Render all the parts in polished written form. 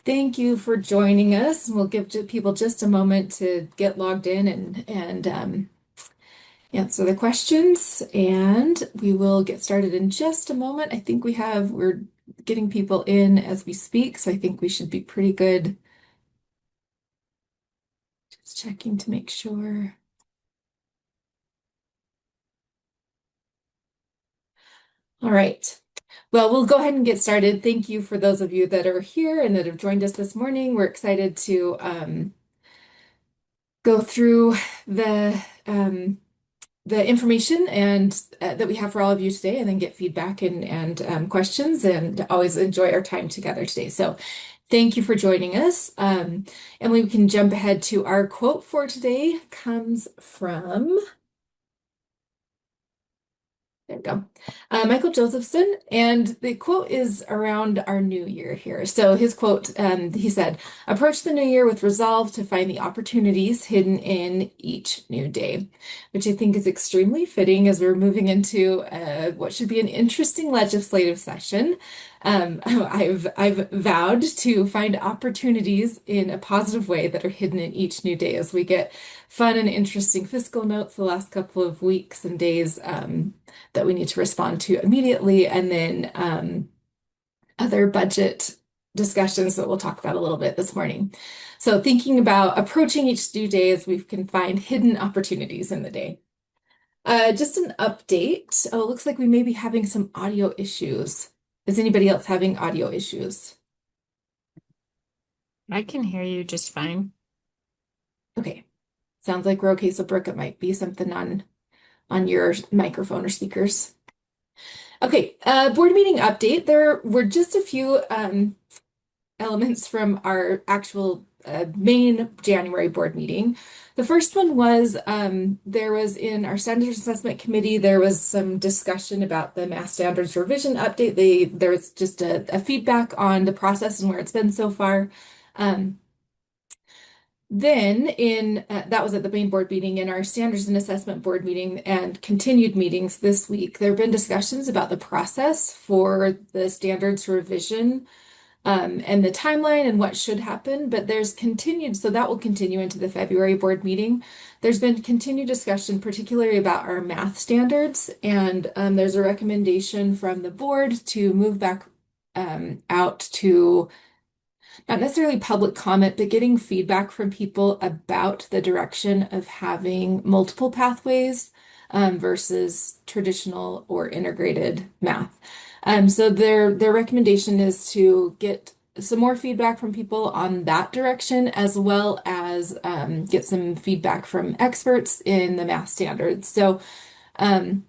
Thank you for joining us. We'll give people just a moment to get logged in and answer the questions, and we will get started in just a moment. I think we're getting people in as we speak, so I think we should be pretty good. Just checking to make sure. All right. Well, we'll go ahead and get started. Thank you for those of you that are here and that have joined us this morning. We're excited to go through the information and that we have for all of you today, and then get feedback and questions, and always enjoy our time together today. So thank you for joining us. And we can jump ahead to our quote for today. Comes from, there we go. Michael Josephson, and the quote is around our new year here. So his quote, he said, "Approach the new year with resolve to find the opportunities hidden in each new day," which I think is extremely fitting as we're moving into what should be an interesting legislative session. I've vowed to find opportunities in a positive way that are hidden in each new day as we get fun and interesting fiscal notes the last couple of weeks and days. That we need to respond to immediately, and then other budget discussions that we'll talk about a little bit this morning. So thinking about approaching each new day as we can find hidden opportunities in the day. Just an update. Oh, it looks like we may be having some audio issues. Is anybody else having audio issues? I can hear you just fine. Okay. Sounds like we're okay. So Brooke, it might be something on your microphone or speakers. Okay, board meeting update. There were just a few elements from our actual main January board meeting. The first one was there was in our standards assessment committee, there was some discussion about the math standards revision update. There was just a feedback on the process and where it's been so far. Then that was at the main board meeting. In our standards and assessment board meeting and continued meetings this week, there have been discussions about the process for the standards revision, and the timeline and what should happen, but so that will continue into the February board meeting. There's been continued discussion, particularly about our math standards, and there's a recommendation from the board to move back out to not necessarily public comment, but getting feedback from people about the direction of having multiple pathways versus traditional or integrated math. So their recommendation is to get some more feedback from people on that direction, as well as get some feedback from experts in the math standards. So um,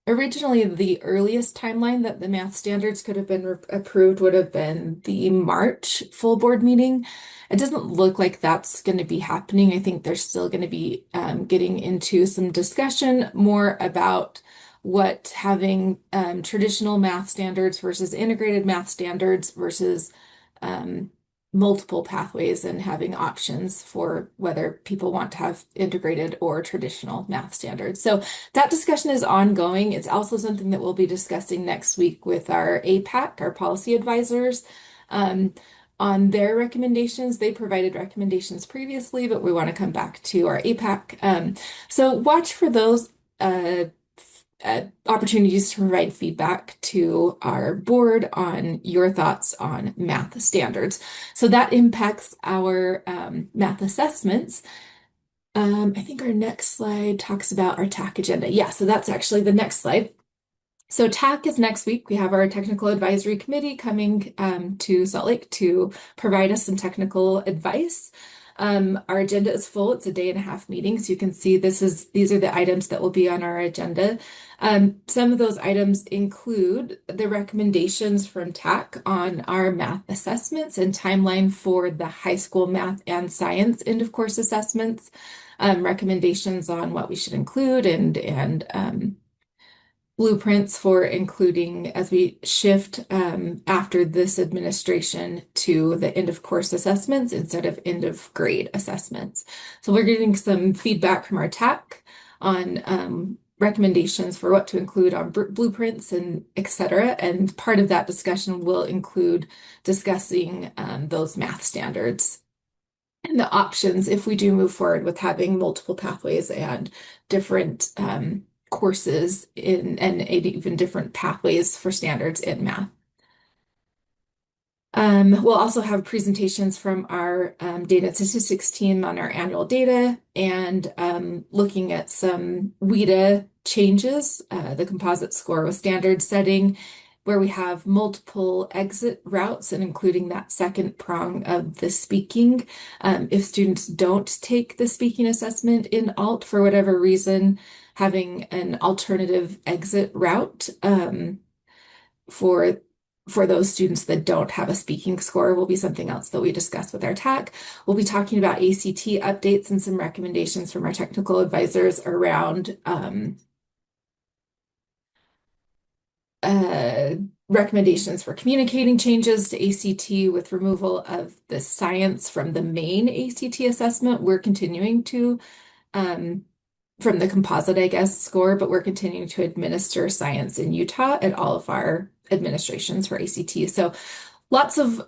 originally, the earliest timeline that the math standards could have been approved would have been the March full board meeting. It doesn't look like that's going to be happening. I think they're still going to be getting into some discussion more about what having traditional math standards versus integrated math standards versus um, multiple pathways, and having options for whether people want to have integrated or traditional math standards. So that discussion is ongoing. It's also something that we'll be discussing next week with our APAC, our policy advisors, um, on their recommendations. They provided recommendations previously, but we want to come back to our APAC. So watch for those opportunities to provide feedback to our board on your thoughts on math standards. So that impacts our math assessments. I think our next slide talks about our TAC agenda. Yeah, so that's actually the next slide. So TAC is next week. We have our technical advisory committee coming to Salt Lake to provide us some technical advice. Our agenda is full. It's a day and a half meeting. So you can see these are the items that will be on our agenda. Some of those items include the recommendations from TAC on our math assessments and timeline for the high school math and science end of course assessments, recommendations on what we should include, and blueprints for including as we shift after this administration to the end of course assessments instead of end of grade assessments. So we're getting some feedback from our TAC on recommendations for what to include on blueprints and et cetera. And part of that discussion will include discussing those math standards and the options if we do move forward with having multiple pathways and different courses and even different pathways for standards in math. We'll also have presentations from our data and statistics team on our annual data and looking at some WIDA changes, the composite score with standard setting, where we have multiple exit routes and including that second prong of the speaking. If students don't take the speaking assessment in alt for whatever reason, having an alternative exit route for those students that don't have a speaking score will be something else that we discuss with our TAC. We'll be talking about ACT updates and some recommendations from our technical advisors around recommendations for communicating changes to ACT with removal of the science from the main ACT assessment. We're continuing to from the composite, I guess, score, but we're continuing to administer science in Utah at all of our administrations for ACT. So lots of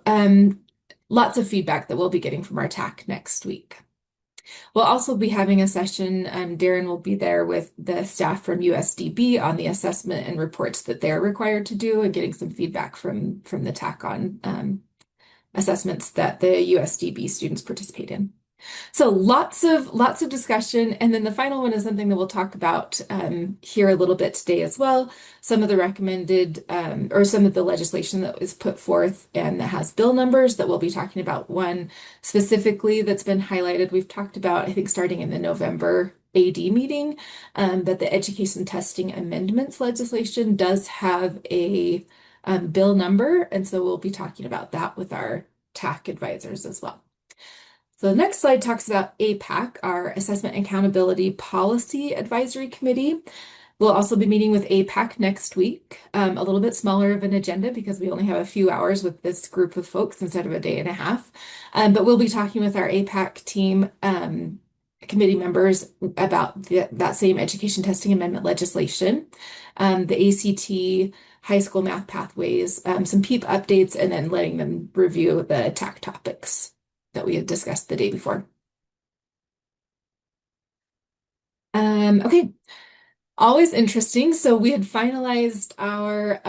feedback that we'll be getting from our TAC next week. We'll also be having a session. Darren will be there with the staff from USDB on the assessment and reports that they're required to do and getting some feedback from the TAC on assessments that the USDB students participate in. So lots of discussion. And then the final one is something that we'll talk about here a little bit today as well. Some of the recommended or some of the legislation that was put forth and that has bill numbers that we'll be talking about. One specifically that's been highlighted, we've talked about, I think, starting in the November AD meeting, that the education testing amendments legislation does have a bill number. And so we'll be talking about that with our TAC advisors as well. So the next slide talks about APAC, our Assessment Accountability Policy Advisory Committee. We'll also be meeting with APAC next week, a little bit smaller of an agenda because we only have a few hours with this group of folks instead of a day and a half. But we'll be talking with our APAC team committee members about that same education testing amendment legislation, the ACT, high school math pathways, some PEEP updates, and then letting them review the TAC topics that we had discussed the day before. Okay, always interesting. So we had finalized our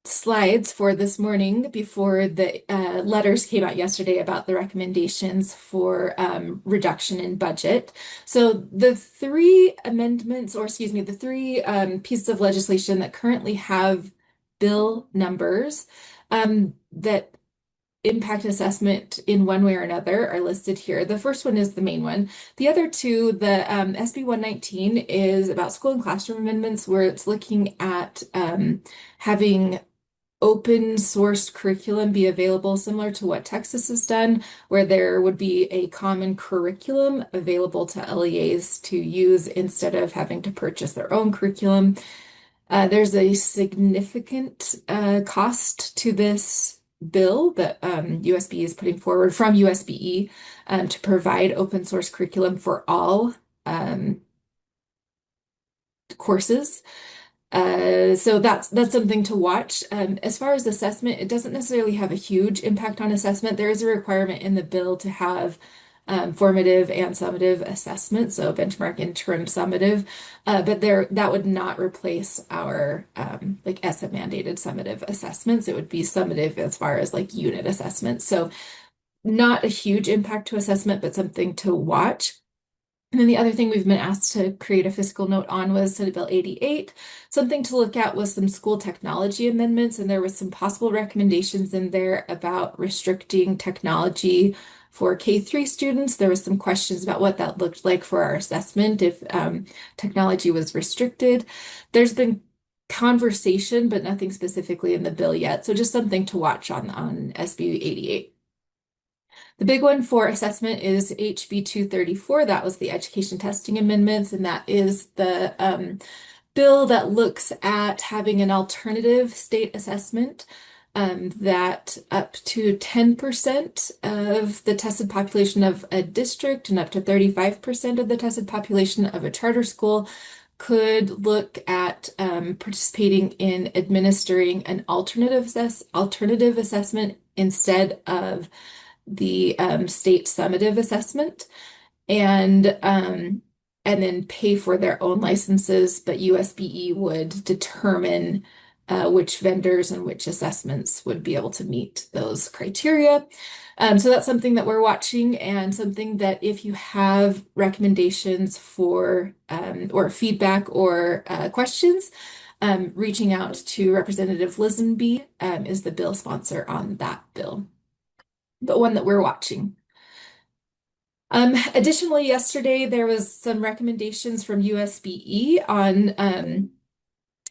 slides for this morning before the letters came out yesterday about the recommendations for reduction in budget. So the three amendments, or excuse me, the three pieces of legislation that currently have bill numbers that impact assessment in one way or another are listed here. The first one is the main one. The other two, the SB 119 is about school and classroom amendments, where it's looking at having open sourced curriculum be available similar to what Texas has done, where there would be a common curriculum available to LEAs to use instead of having to purchase their own curriculum. There's a significant cost to this bill that USBE is putting forward from USBE to provide open source curriculum for all courses. So that's something to watch. As far as assessment, it doesn't necessarily have a huge impact on assessment. There is a requirement in the bill to have formative and summative assessment, so benchmark, interim, summative, but that would not replace our like ESSA mandated summative assessments. It would be summative as far as like unit assessments. So not a huge impact to assessment, but something to watch. And then the other thing we've been asked to create a fiscal note on was Senate Bill 88. Something to look at was some school technology amendments, and there was some possible recommendations in there about restricting technology for K-3 students. There was some questions about what that looked like for our assessment if technology was restricted. There's been conversation, but nothing specifically in the bill yet. So just something to watch on SB 88. The big one for assessment is HB 234. That was the education testing amendments, and that is the bill that looks at having an alternative state assessment that up to 10% of the tested population of a district and up to 35% of the tested population of a charter school could look at participating in administering an alternative assessment instead of the state summative assessment and and then pay for their own licenses, but USBE would determine which vendors and which assessments would be able to meet those criteria. So that's something that we're watching and something that if you have recommendations for or feedback or questions, reaching out to Representative Lisenby is the bill sponsor on that bill, the one that we're watching. Additionally, yesterday there was some recommendations from USBE on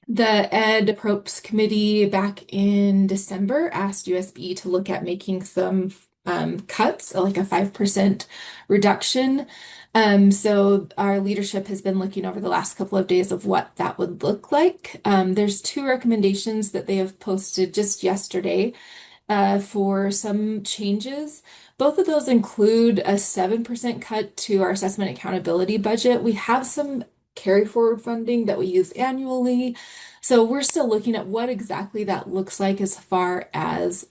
the Ed Propes Committee back in December asked USBE to look at making some cuts, like a 5% reduction. So our leadership has been looking over the last couple of days of what that would look like. There's two recommendations that they have posted just yesterday for some changes. Both of those include a 7% cut to our assessment accountability budget. We have some carry forward funding that we use annually. So we're still looking at what exactly that looks like as far as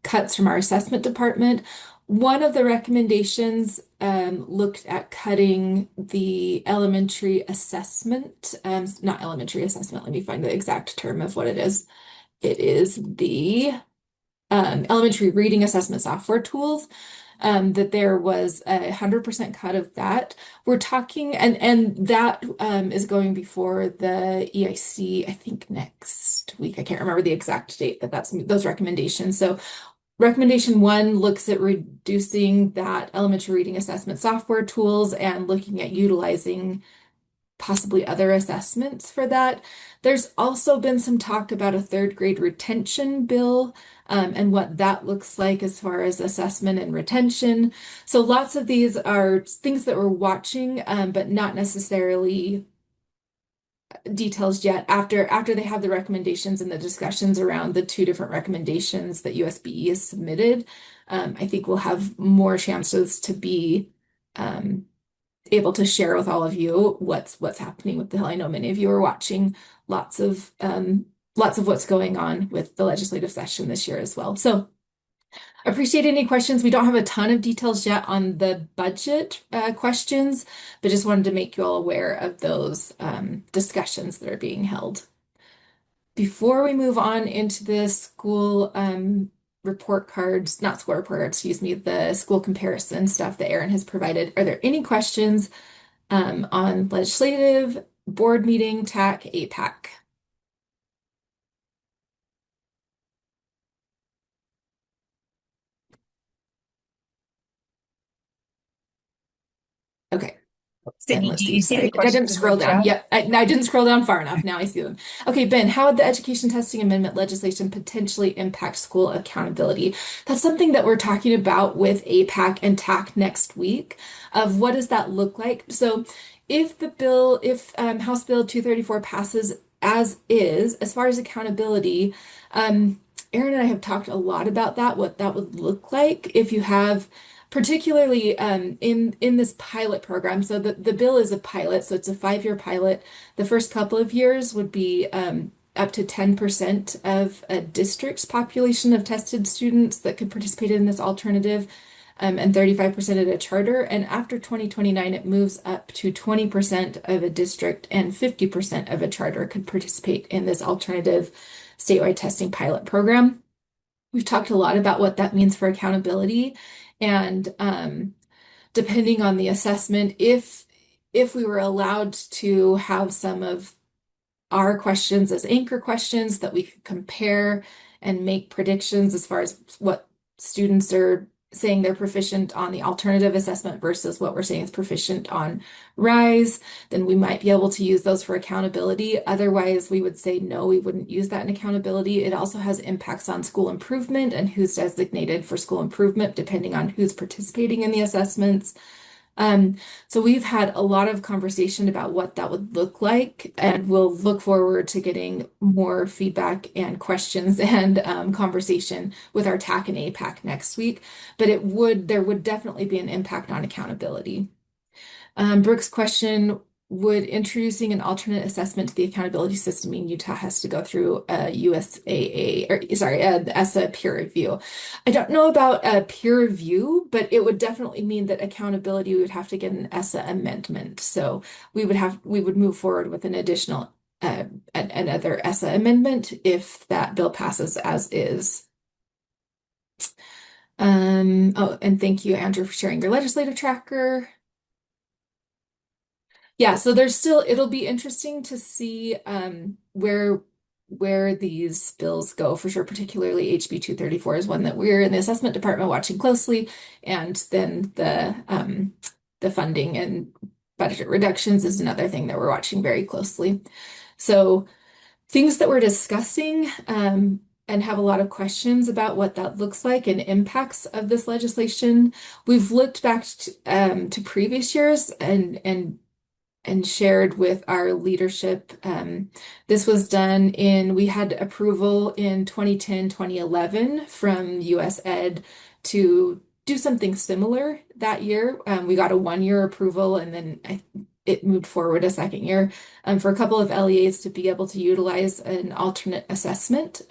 cuts from our assessment department. One of the recommendations looked at cutting the elementary assessment, not elementary assessment, let me find the exact term of what it is. It is the elementary reading assessment software tools, that there was 100% cut of that. We're talking, and that is going before the EIC, I think next week. I can't remember the exact date that that's those recommendations. So recommendation one looks at reducing that elementary reading assessment software tools and looking at utilizing possibly other assessments for that. There's also been some talk about a third grade retention bill and what that looks like as far as assessment and retention. So lots of these are things that we're watching, but not necessarily details yet. After they have the recommendations and the discussions around the two different recommendations that USBE has submitted, I think we'll have more chances to be able to share with all of you what's happening with the Hill. I know many of you are watching lots of what's going on with the legislative session this year as well. So appreciate any questions. We don't have a ton of details yet on the budget questions, but just wanted to make you all aware of those discussions that are being held. Before we move on into the school report cards, not school report cards, excuse me, the school comparison stuff that Erin has provided, are there any questions on legislative, board meeting, TAC, APAC? Okay. Ben, Sydney, let's do you see. see the Sorry, I didn't questions in the scroll down. chat? Yep, I didn't scroll down far enough. Now I see them. Okay, Ben, how would the education testing amendment legislation potentially impact school accountability? That's something that we're talking about with APAC and TAC next week of what does that look like? So if House Bill 234 passes as is, as far as accountability, Erin and I have talked a lot about that, what that would look like if you have particularly in this pilot program. So the bill is a pilot, so it's a 5-year pilot. The first couple of years would be up to 10% of a district's population of tested students that could participate in this alternative, and 35% at a charter. And after 2029, it moves up to 20% of a district and 50% of a charter could participate in this alternative statewide testing pilot program. We've talked a lot about what that means for accountability. And depending on the assessment, if we were allowed to have some of our questions as anchor questions that we could compare and make predictions as far as what students are saying they're proficient on the alternative assessment versus what we're saying is proficient on RISE, then we might be able to use those for accountability. Otherwise, we would say no, we wouldn't use that in accountability. It also has impacts on school improvement and who's designated for school improvement, depending on who's participating in the assessments. So we've had a lot of conversation about what that would look like, and we'll look forward to getting more feedback and questions and conversation with our TAC and APAC next week. But there would definitely be an impact on accountability. Brooke's question would introducing an alternate assessment to the accountability system mean Utah has to go through a USAA, or sorry, the ESSA peer review. I don't know about a peer review, but it would definitely mean that accountability would have to get an ESSA amendment. So we would move forward with an additional another ESSA amendment if that bill passes as is. Oh, and thank you, Andrew, for sharing your legislative tracker. Yeah, so there's still, it'll be interesting to see where these bills go for sure, particularly HB 234 is one that we're in the assessment department watching closely, and then the funding and budget reductions is another thing that we're watching very closely. So things that we're discussing and have a lot of questions about what that looks like and impacts of this legislation. We've looked back to previous years and shared with our leadership. This was done we had approval in 2010, 2011 from USED to do something similar that year. We got a 1 year approval and then it moved forward a second year for a couple of LEAs to be able to utilize an alternate assessment.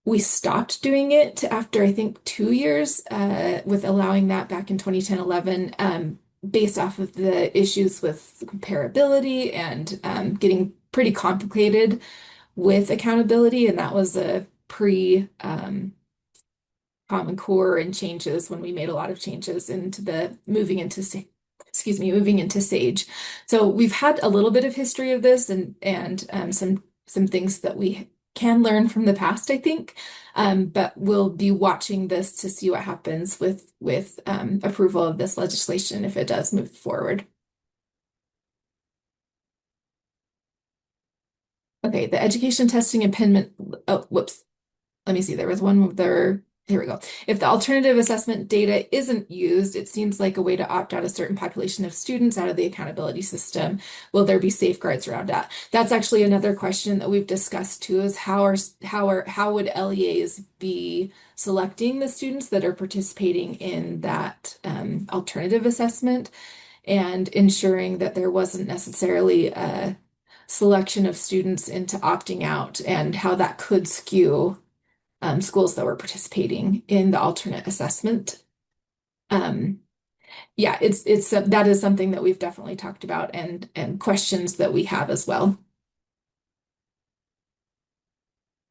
We stopped doing it after I think 2 years with allowing that back in 2010, 11 based off of the issues with comparability and getting pretty complicated with accountability. And that was a pre Common Core and changes when we made a lot of changes into moving into Sage. So we've had a little bit of history of this and some things that we can learn from the past, I think. But we'll be watching this to see what happens with approval of this legislation if it does move forward. Okay, the education testing impediment. Oh, whoops. Let me see. There was one there. Here we go. If the alternative assessment data isn't used, it seems like a way to opt out a certain population of students out of the accountability system. Will there be safeguards around that? That's actually another question that we've discussed too, is how would LEAs be selecting the students that are participating in that alternative assessment and ensuring that there wasn't necessarily a selection of students into opting out and how that could skew schools that were participating in the alternate assessment. Yeah, that is something that we've definitely talked about and questions that we have as well.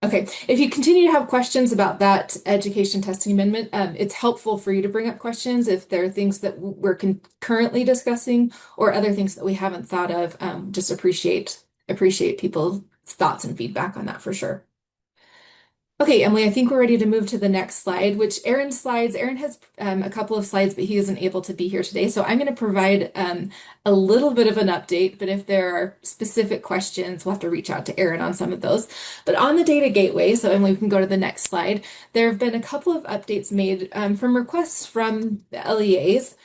Okay, if you continue to have questions about that education testing amendment, it's helpful for you to bring up questions if there are things that we're currently discussing or other things that we haven't thought of. Just appreciate people's thoughts and feedback on that for sure. Okay, Emily, I think we're ready to move to the next slide, which Aaron's slides. Aaron has a couple of slides, but he isn't able to be here today. So I'm going to provide a little bit of an update, but if there are specific questions, we'll have to reach out to Aaron on some of those. But on the data gateway, so Emily, we can go to the next slide. There have been a couple of updates made from requests from the LEAs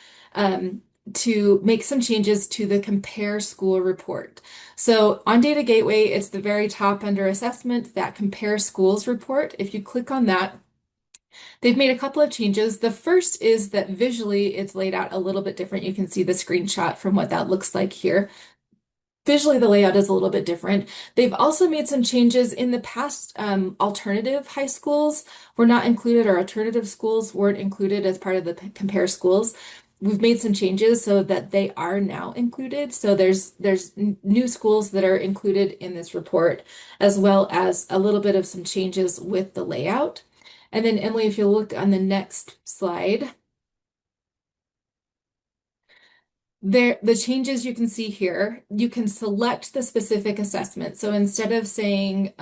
to make some changes to the Compare School report. So on Data Gateway, it's the very top under assessment, that Compare Schools report. If you click on that, they've made a couple of changes. The first is that visually it's laid out a little bit different. You can see the screenshot from what that looks like here. Visually, the layout is a little bit different. They've also made some changes in the past. Alternative high schools were not included, or alternative schools weren't included as part of the Compare Schools. We've made some changes so that they are now included. So there's new schools that are included in this report, as well as a little bit of some changes with the layout. And then Emily, if you look on the next slide, the changes you can see here, you can select the specific assessment. So instead of saying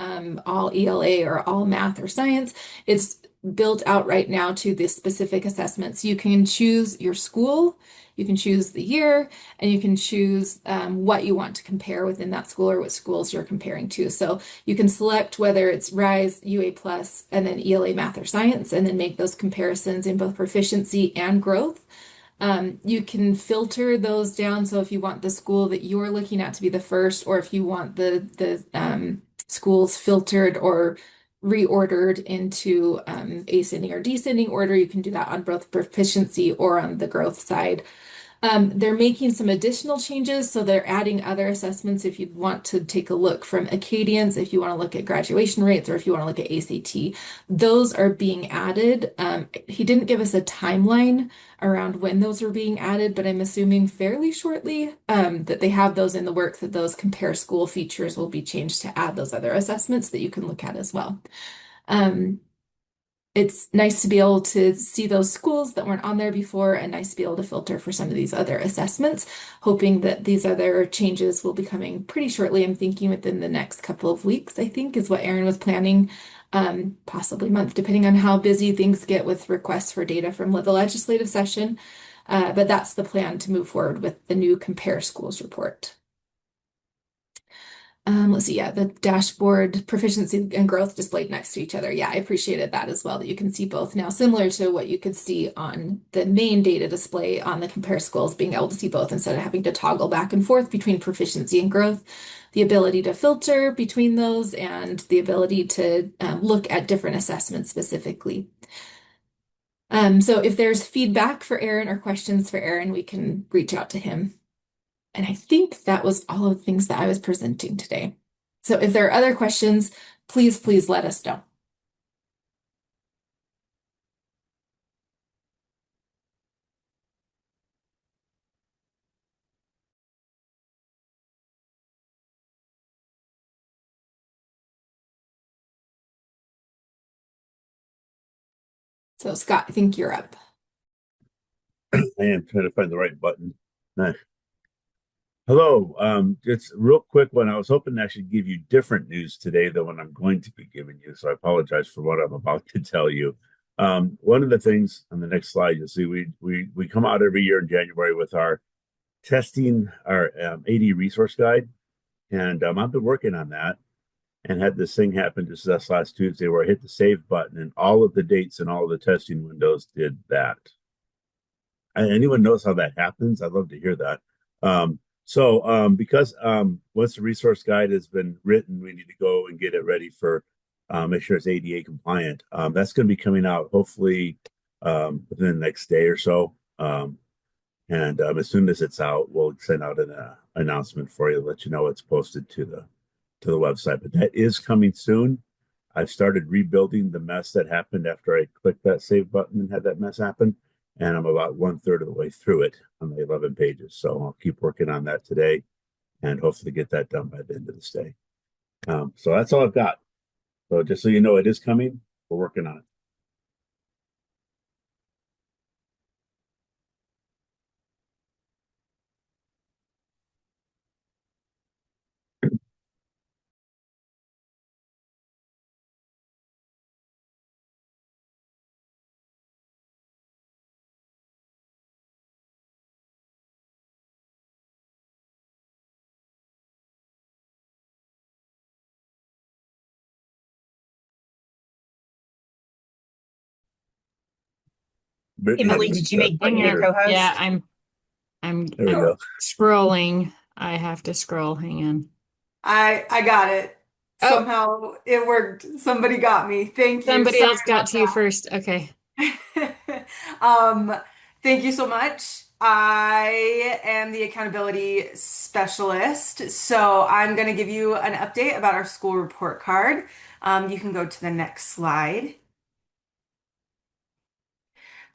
all ELA or all math or science, it's built out right now to the specific assessments. You can choose your school, you can choose the year, and you can choose what you want to compare within that school or what schools you're comparing to. So you can select whether it's RISE, UA Plus, and then ELA Math or Science, and then make those comparisons in both proficiency and growth. You can filter those down. So if you want the school that you're looking at to be the first, or if you want the schools filtered or reordered into ascending or descending order, you can do that on both proficiency or on the growth side. They're making some additional changes, so they're adding other assessments if you want to take a look from Acadians, if you want to look at graduation rates, or if you want to look at ACT. Those are being added. He didn't give us a timeline around when those were being added, but I'm assuming fairly shortly, that they have those in the works, that those compare school features will be changed to add those other assessments that you can look at as well. Um, it's nice to be able to see those schools that weren't on there before and nice to be able to filter for some of these other assessments, hoping that these other changes will be coming pretty shortly. I'm thinking within the next couple of weeks, I think is what Erin was planning, possibly month, depending on how busy things get with requests for data from the legislative session. But that's the plan to move forward with the new Compare Schools report. Let's see, yeah, the dashboard proficiency and growth displayed next to each other. Yeah, I appreciated that as well, that you can see both now, similar to what you could see on the main data display on the Compare Schools, being able to see both instead of having to toggle back and forth between proficiency and growth, the ability to filter between those, and the ability to look at different assessments specifically. So if there's feedback for Aaron or questions for Aaron, we can reach out to him. And I think that was all of the things that I was presenting today. So if there are other questions, please let us know. So Scott, I think you're up. I am trying to find the right button. Hello. It's a real quick one. I was hoping to actually give you different news today than what I'm going to be giving you. So I apologize for what I'm about to tell you. One of the things on the next slide, you'll see we come out every year in January with our testing, our AD resource guide. And I've been working on that and had this thing happen just this last Tuesday where I hit the save button and all of the dates and all of the testing windows did that. Anyone knows how that happens? I'd love to hear that. Because once the resource guide has been written, we need to go and get it ready for make sure it's ADA compliant. That's going to be coming out hopefully within the next day or so. And as soon as it's out, we'll send out an announcement for you to let you know it's posted to the website. But that is coming soon. I've started rebuilding the mess that happened after I clicked that save button and had that mess happen. And I'm about 1/3 of the way through it on the 11 pages. So I'll keep working on that today and hopefully get that done by the end of this day. So that's all I've got. So just so you know, it is coming. We're working on it. Emily, did you make Brittany your Yeah, co-host? I'm There we go. scrolling. I have to scroll. Hang on. I got it. Oh, Somehow it worked. Somebody got me. Thank you. somebody Sorry else got about to you first. Okay. that. Um, thank you so much. I am the accountability specialist, so I'm going to give you an update about our school report card. You can go to the next slide.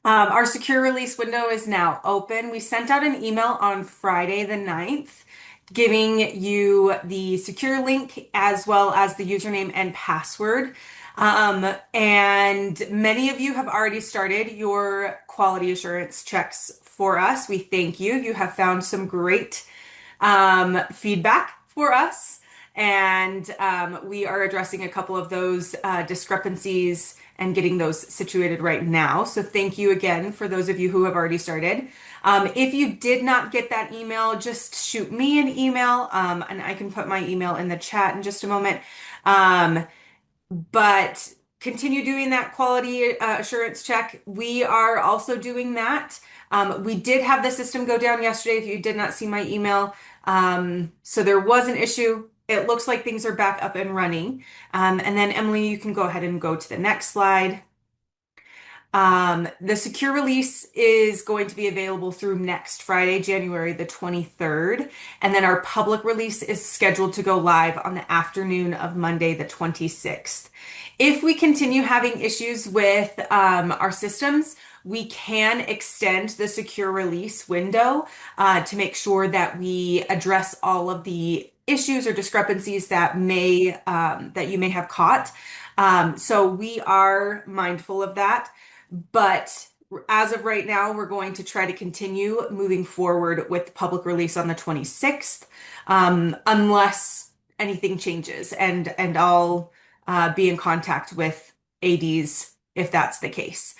Our secure release window is now open. We sent out an email on Friday the 9th, giving you the secure link as well as the username and password. And many of you have already started your quality assurance checks for us. We thank you. You have found some great feedback for us. And we are addressing a couple of those discrepancies and getting those situated right now. So thank you again for those of you who have already started. If you did not get that email, just shoot me an email, and I can put my email in the chat in just a moment. But continue doing that quality assurance check. We are also doing that. We did have the system go down yesterday if you did not see my email. So there was an issue. It looks like things are back up and running. And then Emily, you can go ahead and go to the next slide. The secure release is going to be available through next Friday, January the 23rd. And then our public release is scheduled to go live on the afternoon of Monday, the 26th. If we continue having issues with our systems, we can extend the secure release window to make sure that we address all of the issues or discrepancies that you may have caught. So we are mindful of that. But as of right now, we're going to try to continue moving forward with public release on the 26th, unless anything changes, and I'll be in contact with ADs if that's the case.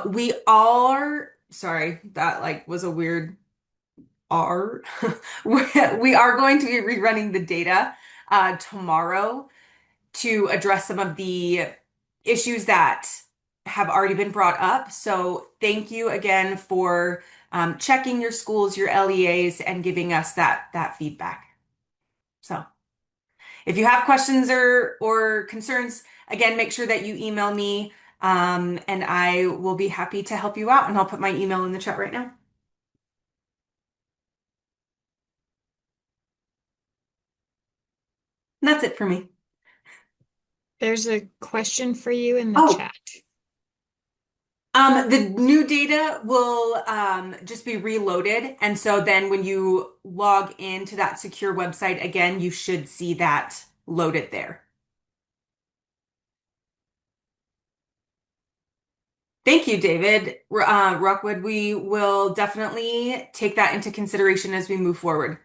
We are, sorry, that like was a weird R. We are going to be rerunning the data tomorrow to address some of the issues that have already been brought up. So thank you again for checking your schools, your LEAs, and giving us that feedback. So if you have questions or concerns, again, make sure that you email me, and I will be happy to help you out. And I'll put my email in the chat right now. And that's it for me. There's a question for you in the Oh. chat. The new data will just be reloaded. And so then when you log into that secure website again, you should see that loaded there. Thank you, David. Rockwood, we will definitely take that into consideration as we move forward.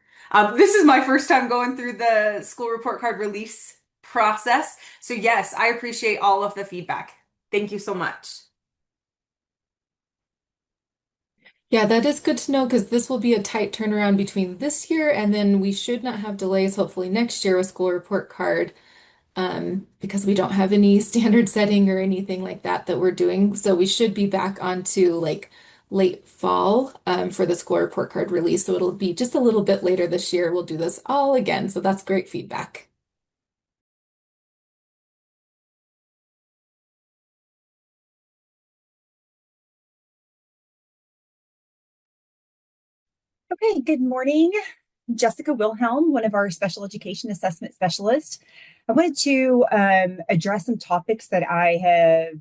This is my first time going through the school report card release process. So yes, I appreciate all of the feedback. Thank you so much. Yeah, that is good to know because this will be a tight turnaround between this year and then we should not have delays hopefully next year with school report card because we don't have any standard setting or anything like that we're doing. So we should be back onto like late fall for the school report card release. So it'll be just a little bit later this year. We'll do this all again. So that's great feedback. Okay, good morning. Jessica Wilhelm, one of our special education assessment specialists. I wanted to address some topics that I have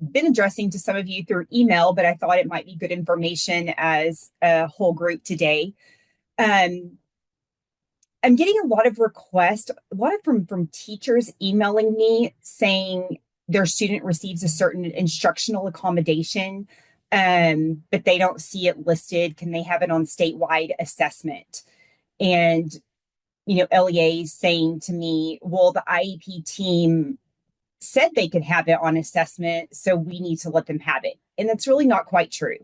been addressing to some of you through email, but I thought it might be good information as a whole group today. I'm getting a lot of requests, a lot of from teachers emailing me saying their student receives a certain instructional accommodation, but they don't see it listed. Can they have it on statewide assessment? And, LEA is saying to me, well, the IEP team said they could have it on assessment, so we need to let them have it. And that's really not quite true.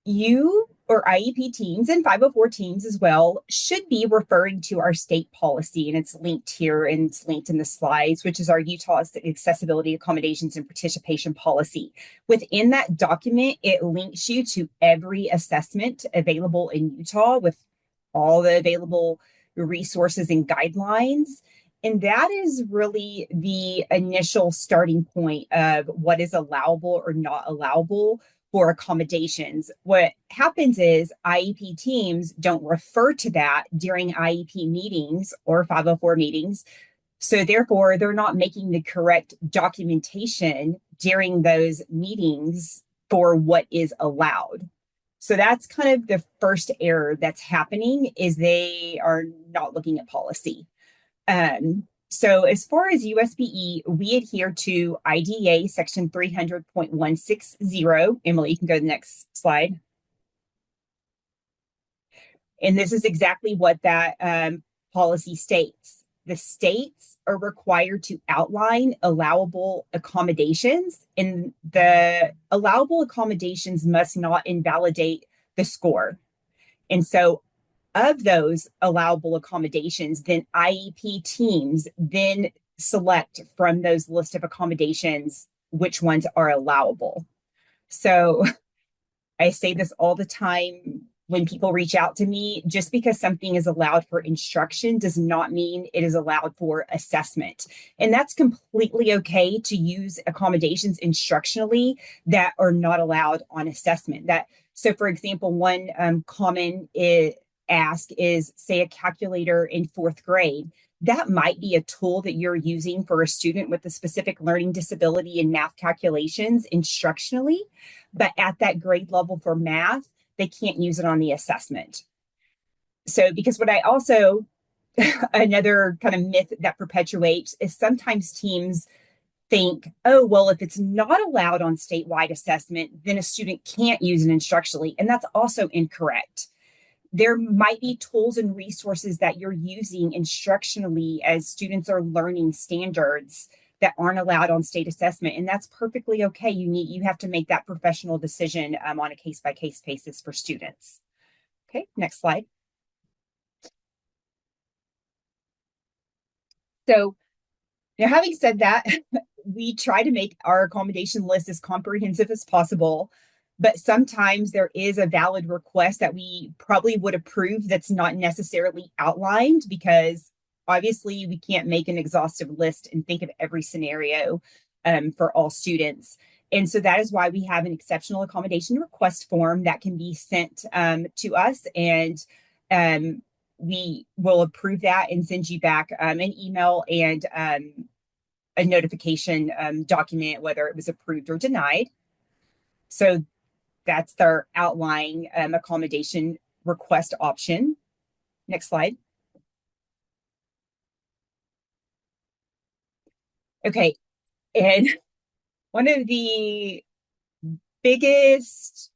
You or IEP teams and 504 teams as well should be referring to our state policy, and it's linked here and it's linked in the slides, which is our Utah Accessibility Accommodations and Participation Policy. Within that document, it links you to every assessment available in Utah with all the available resources and guidelines. And that is really the initial starting point of what is allowable or not allowable for accommodations. What happens is IEP teams don't refer to that during IEP meetings or 504 meetings. So therefore, they're not making the correct documentation during those meetings for what is allowed. So that's kind of the first error that's happening, is they are not looking at policy. So as far as USBE, we adhere to IDA section 300.160. Emily, you can go to the next slide. And this is exactly what that policy states. The states are required to outline allowable accommodations, and the allowable accommodations must not invalidate the score. And so of those allowable accommodations, then IEP teams then select from those list of accommodations which ones are allowable. So I say this all the time when people reach out to me, just because something is allowed for instruction does not mean it is allowed for assessment. And that's completely okay to use accommodations instructionally that are not allowed on assessment. So for example, one common ask is, say, a calculator in fourth grade. That might be a tool that you're using for a student with a specific learning disability in math calculations instructionally, but at that grade level for math, they can't use it on the assessment. So, because what I also, another kind of myth that perpetuates is sometimes teams think, oh, well, if it's not allowed on statewide assessment, then a student can't use it instructionally. And that's also incorrect. There might be tools and resources that you're using instructionally as students are learning standards that aren't allowed on state assessment, and that's perfectly okay. You have to make that professional decision on a case-by-case basis for students. Okay, next slide. So now, having said that, we try to make our accommodation list as comprehensive as possible, but sometimes there is a valid request that we probably would approve that's not necessarily outlined, because obviously we can't make an exhaustive list and think of every scenario for all students. And so that is why we have an exceptional accommodation request form that can be sent to us, and we will approve that and send you back an email and a notification document, whether it was approved or denied. So that's their outlying accommodation request option. Next slide. Okay, and one of the biggest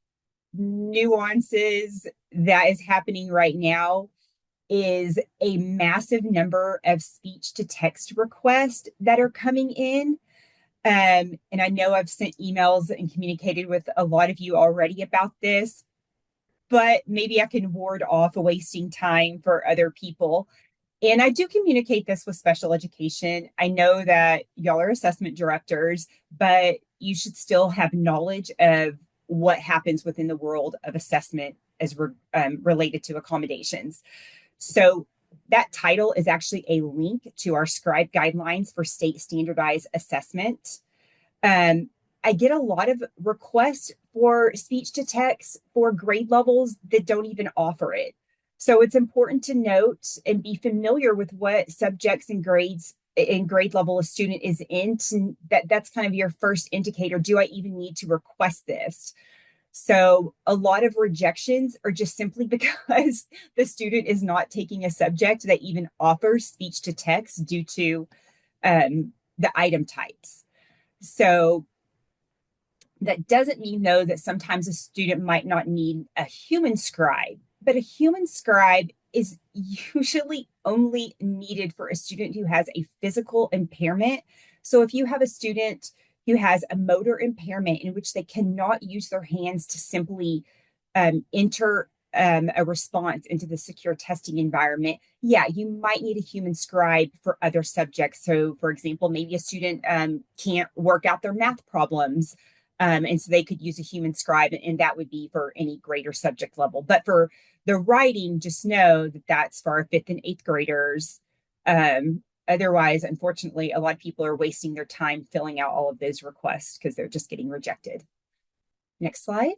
nuances that is happening right now is a massive number of speech to text requests that are coming in. And I know I've sent emails and communicated with a lot of you already about this, but maybe I can ward off wasting time for other people. And I do communicate this with special education. I know that y'all are assessment directors, but you should still have knowledge of what happens within the world of assessment as related to accommodations. So that title is actually a link to our scribe guidelines for state standardized assessment. I get a lot of requests for speech to text for grade levels that don't even offer it. So it's important to note and be familiar with what subjects and grades in grade level a student is in. That's kind of your first indicator. Do I even need to request this? So a lot of rejections are just simply because the student is not taking a subject that even offers speech to text due to the item types. So that doesn't mean, though, that sometimes a student might not need a human scribe, but a human scribe is usually only needed for a student who has a physical impairment. So if you have a student who has a motor impairment in which they cannot use their hands to simply enter a response into the secure testing environment, yeah, you might need a human scribe for other subjects. So, for example, maybe a student can't work out their math problems, and so they could use a human scribe, and that would be for any grade or subject level. But for the writing, just know that that's for our 5th and 8th graders. Otherwise, unfortunately, a lot of people are wasting their time filling out all of those requests because they're just getting rejected. Next slide.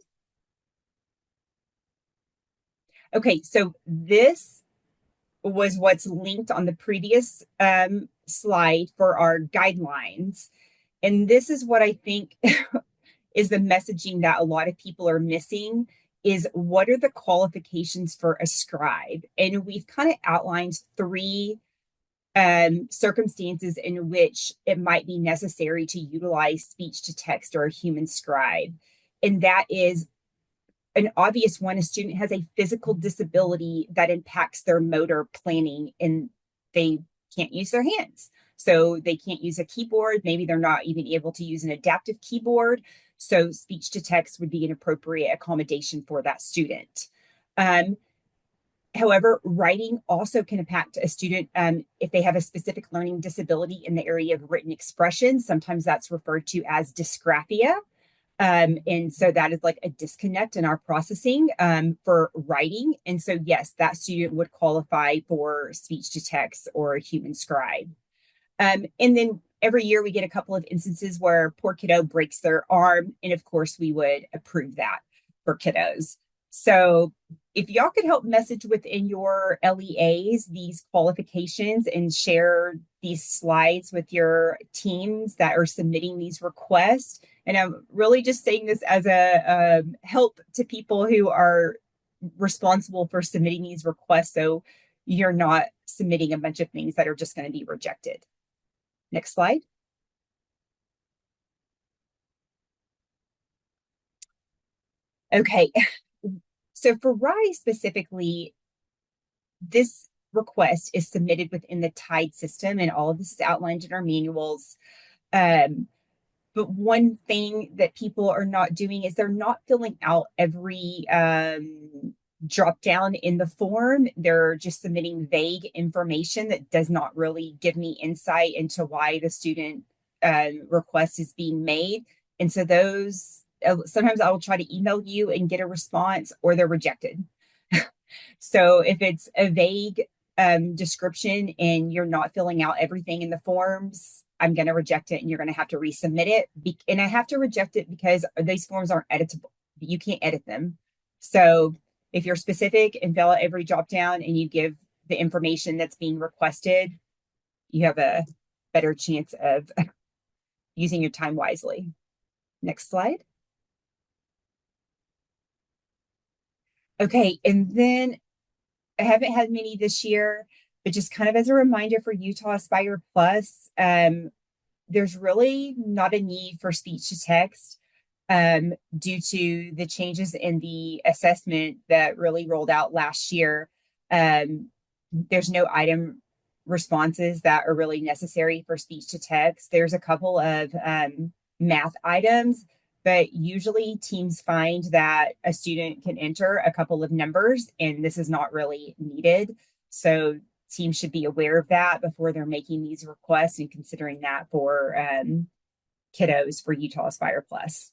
Okay, so this was what's linked on the previous slide for our guidelines. And this is what I think is the messaging that a lot of people are missing, is what are the qualifications for a scribe? And we've kind of outlined 3 circumstances in which it might be necessary to utilize speech to text or a human scribe. And that is an obvious one: a student has a physical disability that impacts their motor planning and they can't use their hands. So they can't use a keyboard. Maybe they're not even able to use an adaptive keyboard. So speech to text would be an appropriate accommodation for that student. However, writing also can impact a student if they have a specific learning disability in the area of written expression. Sometimes that's referred to as dysgraphia. And so that is like a disconnect in our processing for writing. And so, yes, that student would qualify for speech to text or a human scribe. And then every year we get a couple of instances where poor kiddo breaks their arm. And of course, we would approve that for kiddos. So if y'all could help message within your LEAs these qualifications and share these slides with your teams that are submitting these requests. And I'm really just saying this as a help to people who are responsible for submitting these requests. So you're not submitting a bunch of things that are just going to be rejected. Next slide. Okay. So for RISE specifically, this request is submitted within the TIDE system, and all of this is outlined in our manuals. But one thing that people are not doing is they're not filling out every drop down in the form. They're just submitting vague information that does not really give me insight into why the student request is being made. And so those, sometimes I will try to email you and get a response, or they're rejected. So if it's a vague description and you're not filling out everything in the forms, I'm going to reject it and you're going to have to resubmit it. And I have to reject it because these forms aren't editable. You can't edit them. So if you're specific and fill out every drop down and you give the information that's being requested, you have a better chance of using your time wisely. Next slide. Okay, and then I haven't had many this year, but just kind of as a reminder for Utah Aspire Plus, there's really not a need for speech to text due to the changes in the assessment that really rolled out last year. There's no item responses that are really necessary for speech to text. There's a couple of math items, but usually teams find that a student can enter a couple of numbers and this is not really needed. So teams should be aware of that before they're making these requests and considering that for kiddos for Utah Aspire Plus.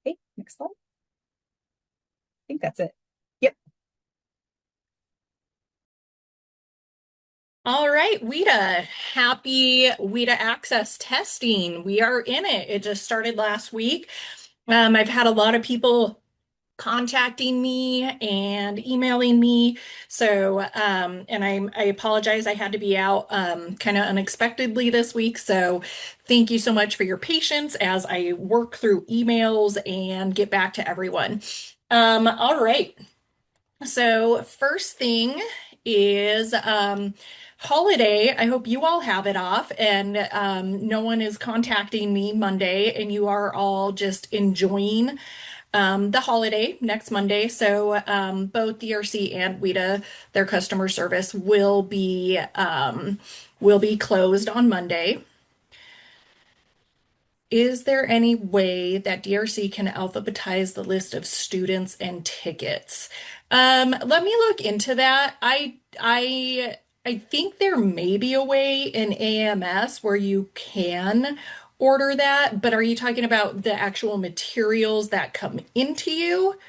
Okay, next slide. I think that's it. Yep. All right, WIDA, happy WIDA access testing. We are in it. It just started last week. I've had a lot of people contacting me and emailing me. So, and I apologize, I had to be out kind of unexpectedly this week. So thank you so much for your patience as I work through emails and get back to everyone. All right. So first thing is holiday. I hope you all have it off and no one is contacting me Monday and you are all just enjoying the holiday next Monday. So both DRC and WIDA, their customer service will be closed on Monday. Is there any way that DRC can alphabetize the list of students and tickets? Let me look into that. I think there may be a way in AMS where you can order that, but are you talking about the actual materials that come into you?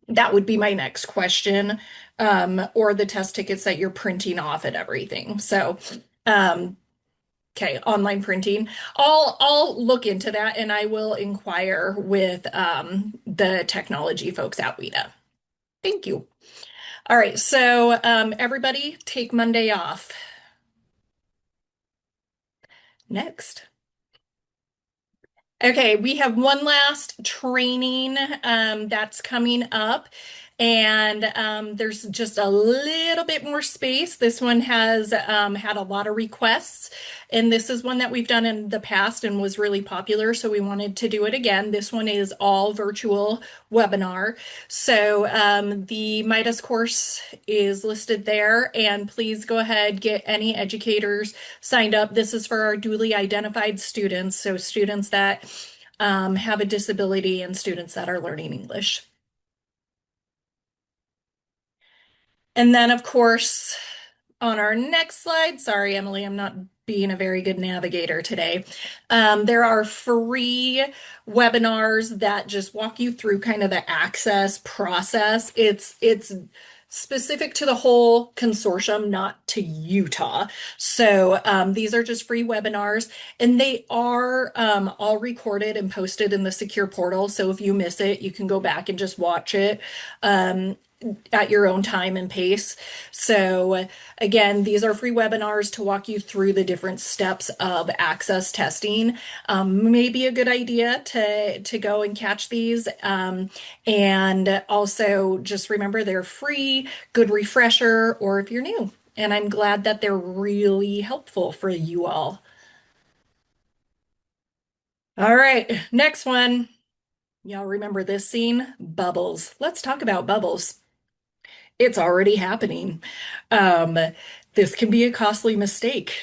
That would be my next question. Or the test tickets that you're printing off and everything. So, okay, online printing. I'll look into that and I will inquire with the technology folks at WIDA. Thank you. All right, so everybody take Monday off. Next. Okay, we have one last training that's coming up, and there's just a little bit more space. This one has had a lot of requests, and this is one that we've done in the past and was really popular, so we wanted to do it again. This one is all virtual webinar. So the Midas course is listed there, and please go ahead, get any educators signed up. This is for our duly identified students, so students that have a disability and students that are learning English. And then, of course, on our next slide, sorry, Emily, I'm not being a very good navigator today. There are free webinars that just walk you through kind of the access process. It's specific to the whole consortium, not to Utah. So these are just free webinars, and they are all recorded and posted in the secure portal. So if you miss it, you can go back and just watch it at your own time and pace. So again, these are free webinars to walk you through the different steps of access testing. Maybe a good idea to go and catch these. And also just remember they're free, good refresher, or if you're new. And I'm glad that they're really helpful for you all. All right, next one. Y'all remember this scene? Bubbles. Let's talk about bubbles. It's already happening. Um, this can be a costly mistake.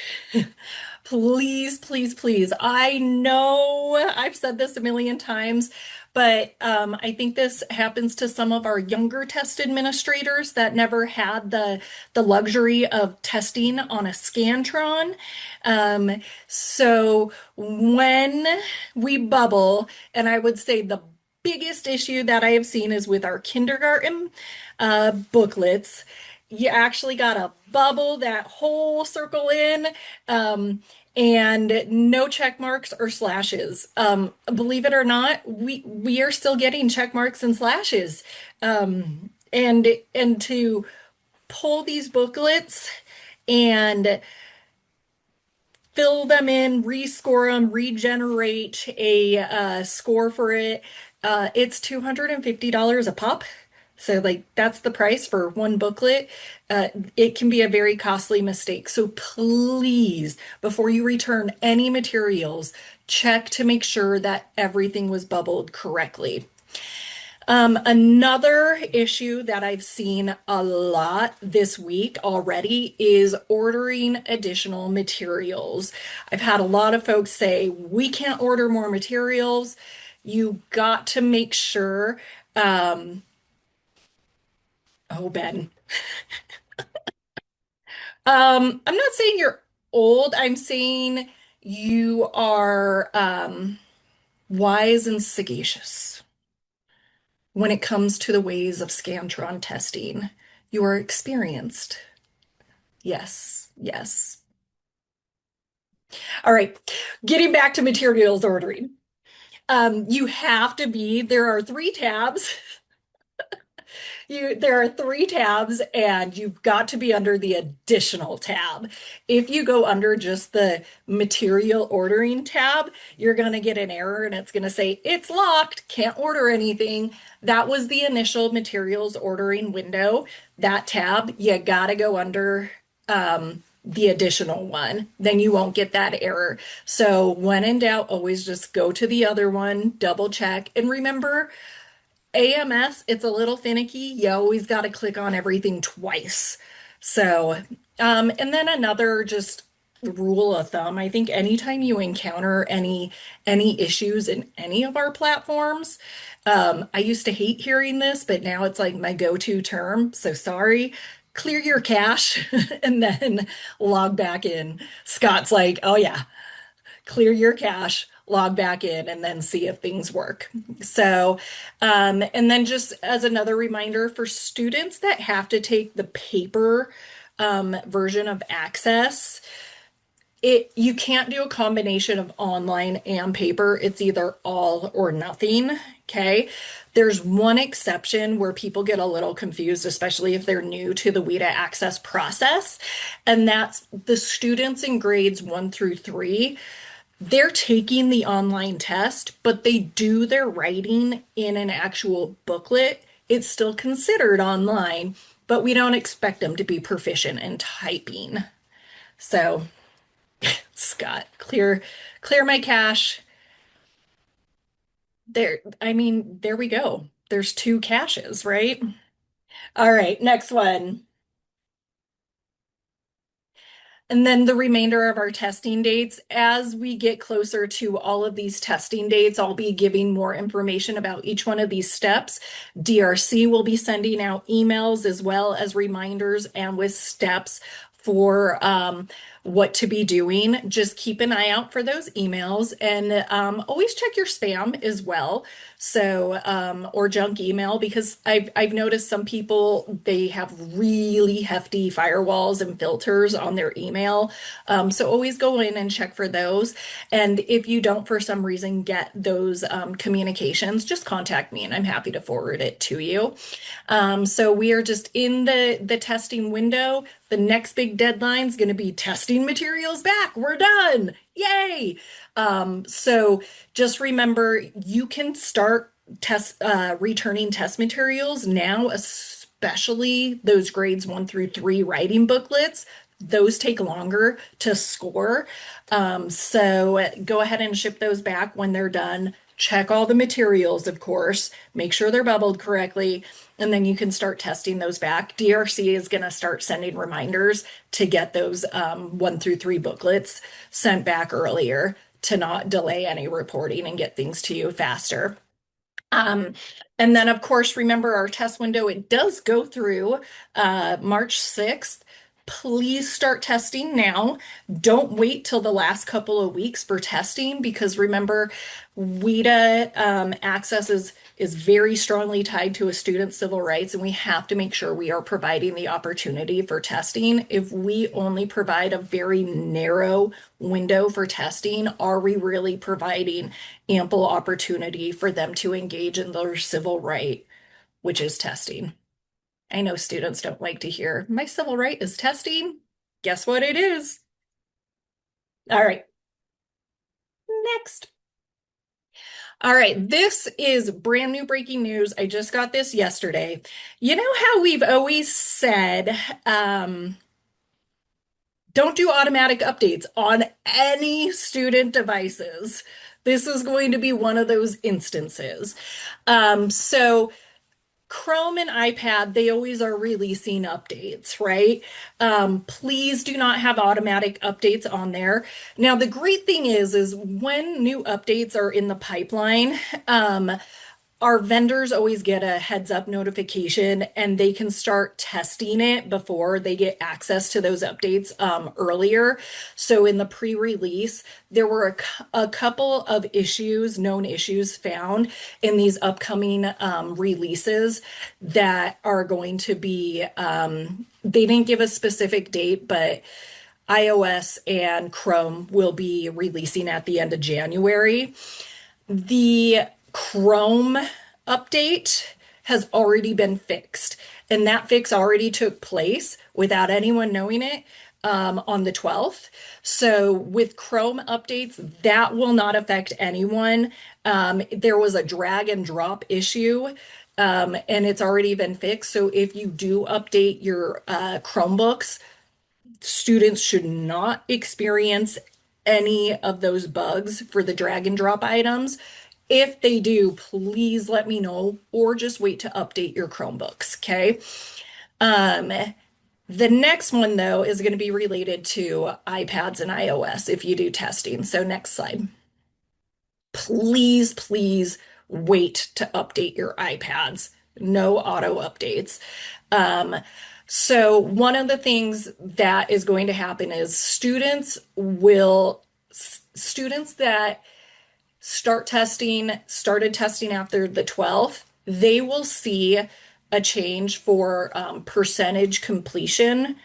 Please, please, please. I know I've said this a million times, but I think this happens to some of our younger test administrators that never had the luxury of testing on a Scantron. So when we bubble, and I would say the biggest issue that I have seen is with our kindergarten booklets. You actually got to bubble that whole circle in, and no check marks or slashes. Believe it or not, we are still getting check marks and slashes. And to pull these booklets and fill them in, rescore them, regenerate a score for it. It's $250 a pop. So like that's the price for one booklet. It can be a very costly mistake. So please, before you return any materials, check to make sure that everything was bubbled correctly. Another issue that I've seen a lot this week already is ordering additional materials. I've had a lot of folks say, we can't order more materials. You got to make sure, oh, Ben. I'm not saying you're old. I'm saying you are wise and sagacious when it comes to the ways of Scantron testing. You are experienced. Yes, yes. All right, getting back to materials ordering. You have to be, there are three tabs. There are three tabs, and you've got to be under the additional tab. If you go under just the material ordering tab, you're going to get an error and it's going to say it's locked, can't order anything. That was the initial materials ordering window. That tab, you got to go under the additional one. Then you won't get that error. So when in doubt, always just go to the other one, double check, and remember, AMS, it's a little finicky. You always got to click on everything twice. So, and then another just rule of thumb, I think anytime you encounter any issues in any of our platforms, I used to hate hearing this, but now it's like my go-to term. So sorry. Clear your cache and then log back in. Scott's like, oh yeah, clear your cache, log back in, and then see if things work. So, and then just as another reminder for students that have to take the paper version of Access, you can't do a combination of online and paper. It's either all or nothing. Okay. There's one exception where people get a little confused, especially if they're new to the WIDA Access process, and that's the students in grades 1 through 3. They're taking the online test, but they do their writing in an actual booklet. It's still considered online, but we don't expect them to be proficient in typing. So, Scott, clear my cache. There, I mean, there we go. There's 2 caches, right? All right, next one. And then the remainder of our testing dates, as we get closer to all of these testing dates, I'll be giving more information about each one of these steps. DRC will be sending out emails as well as reminders and with steps for what to be doing. Just keep an eye out for those emails and always check your spam as well. So, or junk email, because I've noticed some people, they have really hefty firewalls and filters on their email. So always go in and check for those. And if you don't, for some reason, get those communications, just contact me and I'm happy to forward it to you. So we are just in the testing window. The next big deadline is going to be testing materials back. We're done. Yay! So just remember, you can start returning test materials now, especially those grades 1 through 3 writing booklets. Those take longer to score. So go ahead and ship those back when they're done. Check all the materials, of course, make sure they're bubbled correctly, and then you can start testing those back. DRC is going to start sending reminders to get those 1 through 3 booklets sent back earlier to not delay any reporting and get things to you faster. And then, of course, remember our test window, it does go through March 6th. Please start testing now. Don't wait till the last couple of weeks for testing, because remember, WIDA access is very strongly tied to a student's civil rights, and we have to make sure we are providing the opportunity for testing. If we only provide a very narrow window for testing, are we really providing ample opportunity for them to engage in their civil right, which is testing? I know students don't like to hear, my civil right is testing. Guess what it is? All right. Next. All right, this is brand new breaking news. I just got this yesterday. You know how we've always said, don't do automatic updates on any student devices. This is going to be one of those instances. So Chrome and iPad, they always are releasing updates, right? Please do not have automatic updates on there. Now, the great thing is when new updates are in the pipeline, our vendors always get a heads up notification and they can start testing it before they get access to those updates earlier. So in the pre-release, there were a couple of issues, known issues found in these upcoming releases that are going to be, they didn't give a specific date, but iOS and Chrome will be releasing at the end of January. The Chrome update has already been fixed, and that fix already took place without anyone knowing it on the 12th. So with Chrome updates, that will not affect anyone. There was a drag and drop issue, and it's already been fixed. So if you do update your Chromebooks, students should not experience any of those bugs for the drag and drop items. If they do, please let me know, or just wait to update your Chromebooks, okay? The next one, though, is going to be related to iPads and iOS if you do testing. So next slide. Please, please wait to update your iPads. No auto updates. So one of the things that is going to happen is students that started testing after the 12th, they will see a change for percentage completion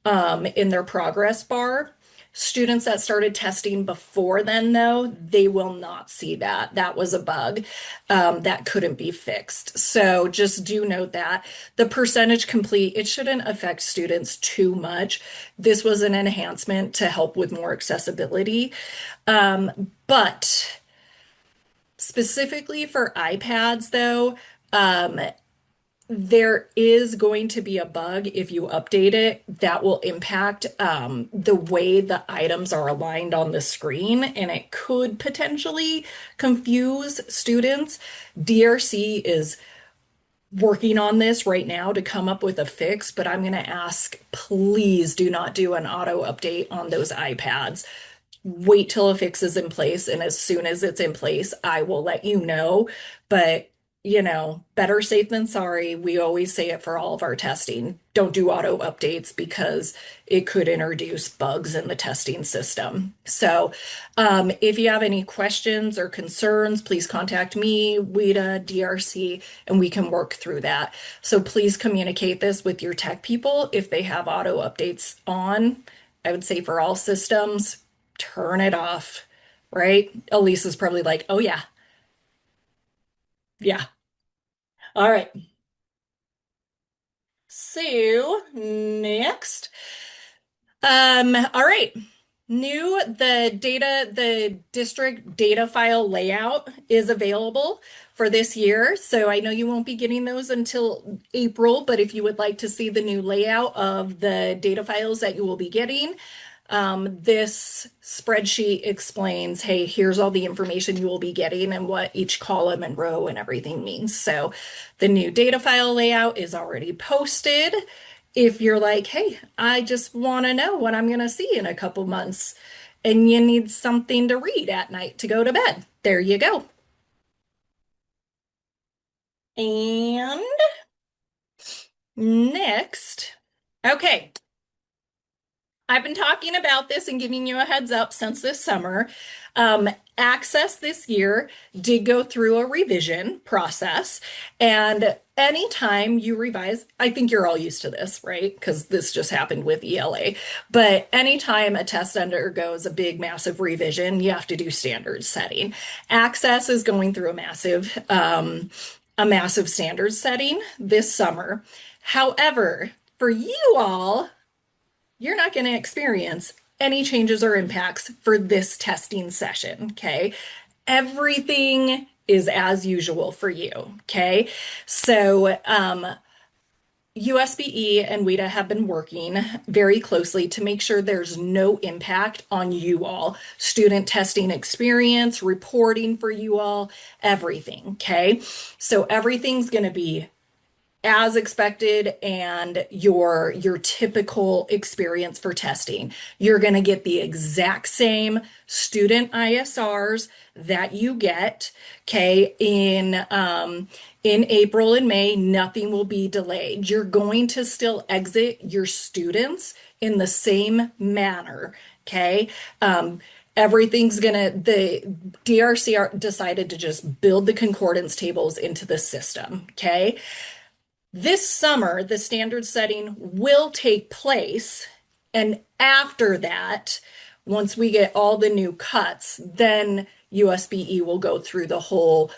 in their progress bar. Students that started testing before then, though, they will not see that. That was a bug that couldn't be fixed. So just do note that. The percentage complete, it shouldn't affect students too much. This was an enhancement to help with more accessibility. But specifically for iPads, though, there is going to be a bug if you update it that will impact the way the items are aligned on the screen, and it could potentially confuse students. DRC is working on this right now to come up with a fix, but I'm going to ask, please do not do an auto update on those iPads. Wait till a fix is in place, and as soon as it's in place, I will let you know. But better safe than sorry. We always say it for all of our testing. Don't do auto updates because it could introduce bugs in the testing system. So, if you have any questions or concerns, please contact me, WIDA, DRC, and we can work through that. So please communicate this with your tech people if they have auto updates on. I would say for all systems, turn it off, right? Elise is probably like, oh yeah, yeah. All right. So next, all right. The district data file layout is available for this year. So I know you won't be getting those until April, but if you would like to see the new layout of the data files that you will be getting, this spreadsheet explains, hey, here's all the information you will be getting and what each column and row and everything means. So the new data file layout is already posted. If you're like, hey, I just want to know what I'm going to see in a couple months and you need something to read at night to go to bed, there you go. And next, okay. I've been talking about this and giving you a heads up since this summer. Access this year did go through a revision process, and anytime you revise, I think you're all used to this, right? Because this just happened with ELA. But anytime a test undergoes a big, massive revision, you have to do standard setting. Access is going through a massive standard setting this summer. However, for you all, you're not going to experience any changes or impacts for this testing session, okay? Everything is as usual for you, okay? So, USBE and WIDA have been working very closely to make sure there's no impact on you all. Student testing experience, reporting for you all, everything, okay? So everything's going to be as expected and your typical experience for testing. You're going to get the exact same student ISRs that you get, okay, in April and May. Nothing will be delayed. You're going to still exit your students in the same manner, okay? Everything's the DRC decided to just build the concordance tables into the system, okay? This summer, the standard setting will take place. And after that, once we get all the new cuts, then USBE will go through the whole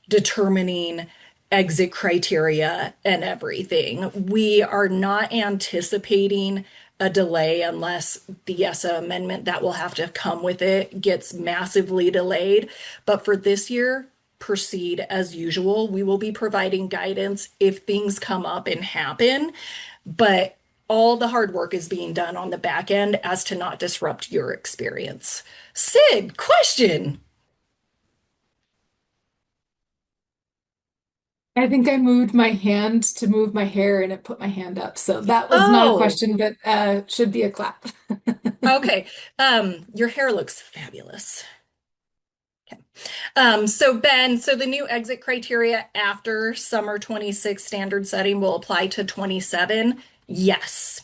determining exit criteria and everything. We are not anticipating a delay unless the ESSA amendment that will have to come with it gets massively delayed. But for this year, proceed as usual. We will be providing guidance if things come up and happen, but all the hard work is being done on the back end as to not disrupt your experience. Sid, question. I think I moved my hand to move my hair and it put my hand up. So that was not a Oh, question, but should be a clap. okay. Your hair looks fabulous. So Ben, so the new exit criteria after summer 26 standard setting will apply to 27. Yes.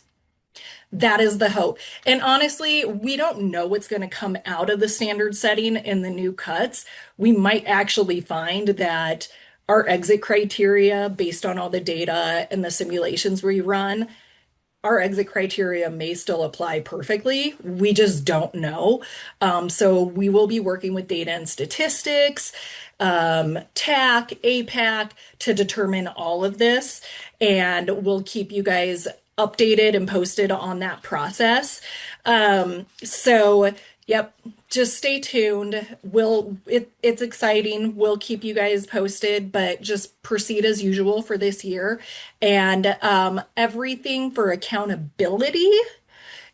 That is the hope. And honestly, we don't know what's going to come out of the standard setting in the new cuts. We might actually find that our exit criteria, based on all the data and the simulations we run, our exit criteria may still apply perfectly. We just don't know. So we will be working with data and statistics, TAC, APAC to determine all of this. And we'll keep you guys updated and posted on that process. Yep, just stay tuned. It's exciting. We'll keep you guys posted, but just proceed as usual for this year. And everything for accountability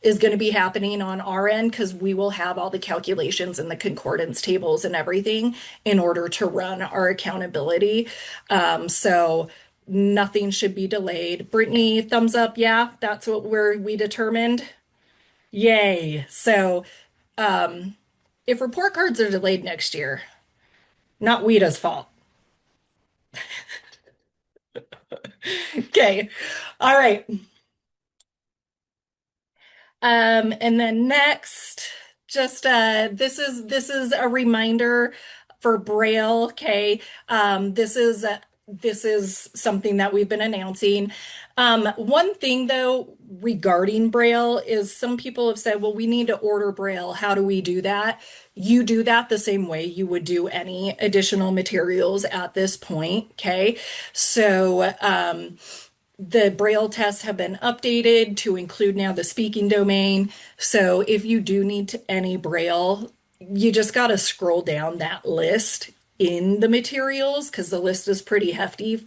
is going to be happening on our end because we will have all the calculations and the concordance tables and everything in order to run our accountability. So nothing should be delayed. Brittany, thumbs up. Yeah, that's what we determined. Yay. So if report cards are delayed next year, not WIDA's fault. Okay. All right. And then next, just this is a reminder for Braille. Okay. This is something that we've been announcing. One thing though regarding Braille is some people have said, well, we need to order Braille. How do we do that? You do that the same way you would do any additional materials at this point. Okay. So, the Braille tests have been updated to include now the speaking domain. So if you do need any Braille, you just got to scroll down that list in the materials because the list is pretty hefty,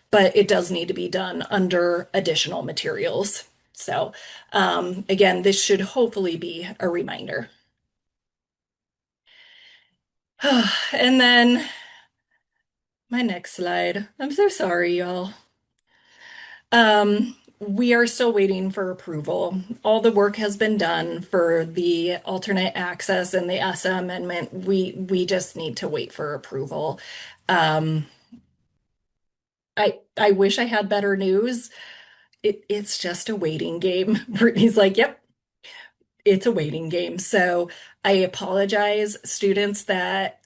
but it does need to be done under additional materials. So again, this should hopefully be a reminder. And then my next slide. I'm so sorry, y'all. We are still waiting for approval. All the work has been done for the alternate access and the ESSA amendment. We just need to wait for approval. Um, I wish I had better news. It's just a waiting game. Brittany's like, yep, it's a waiting game. So I apologize, students that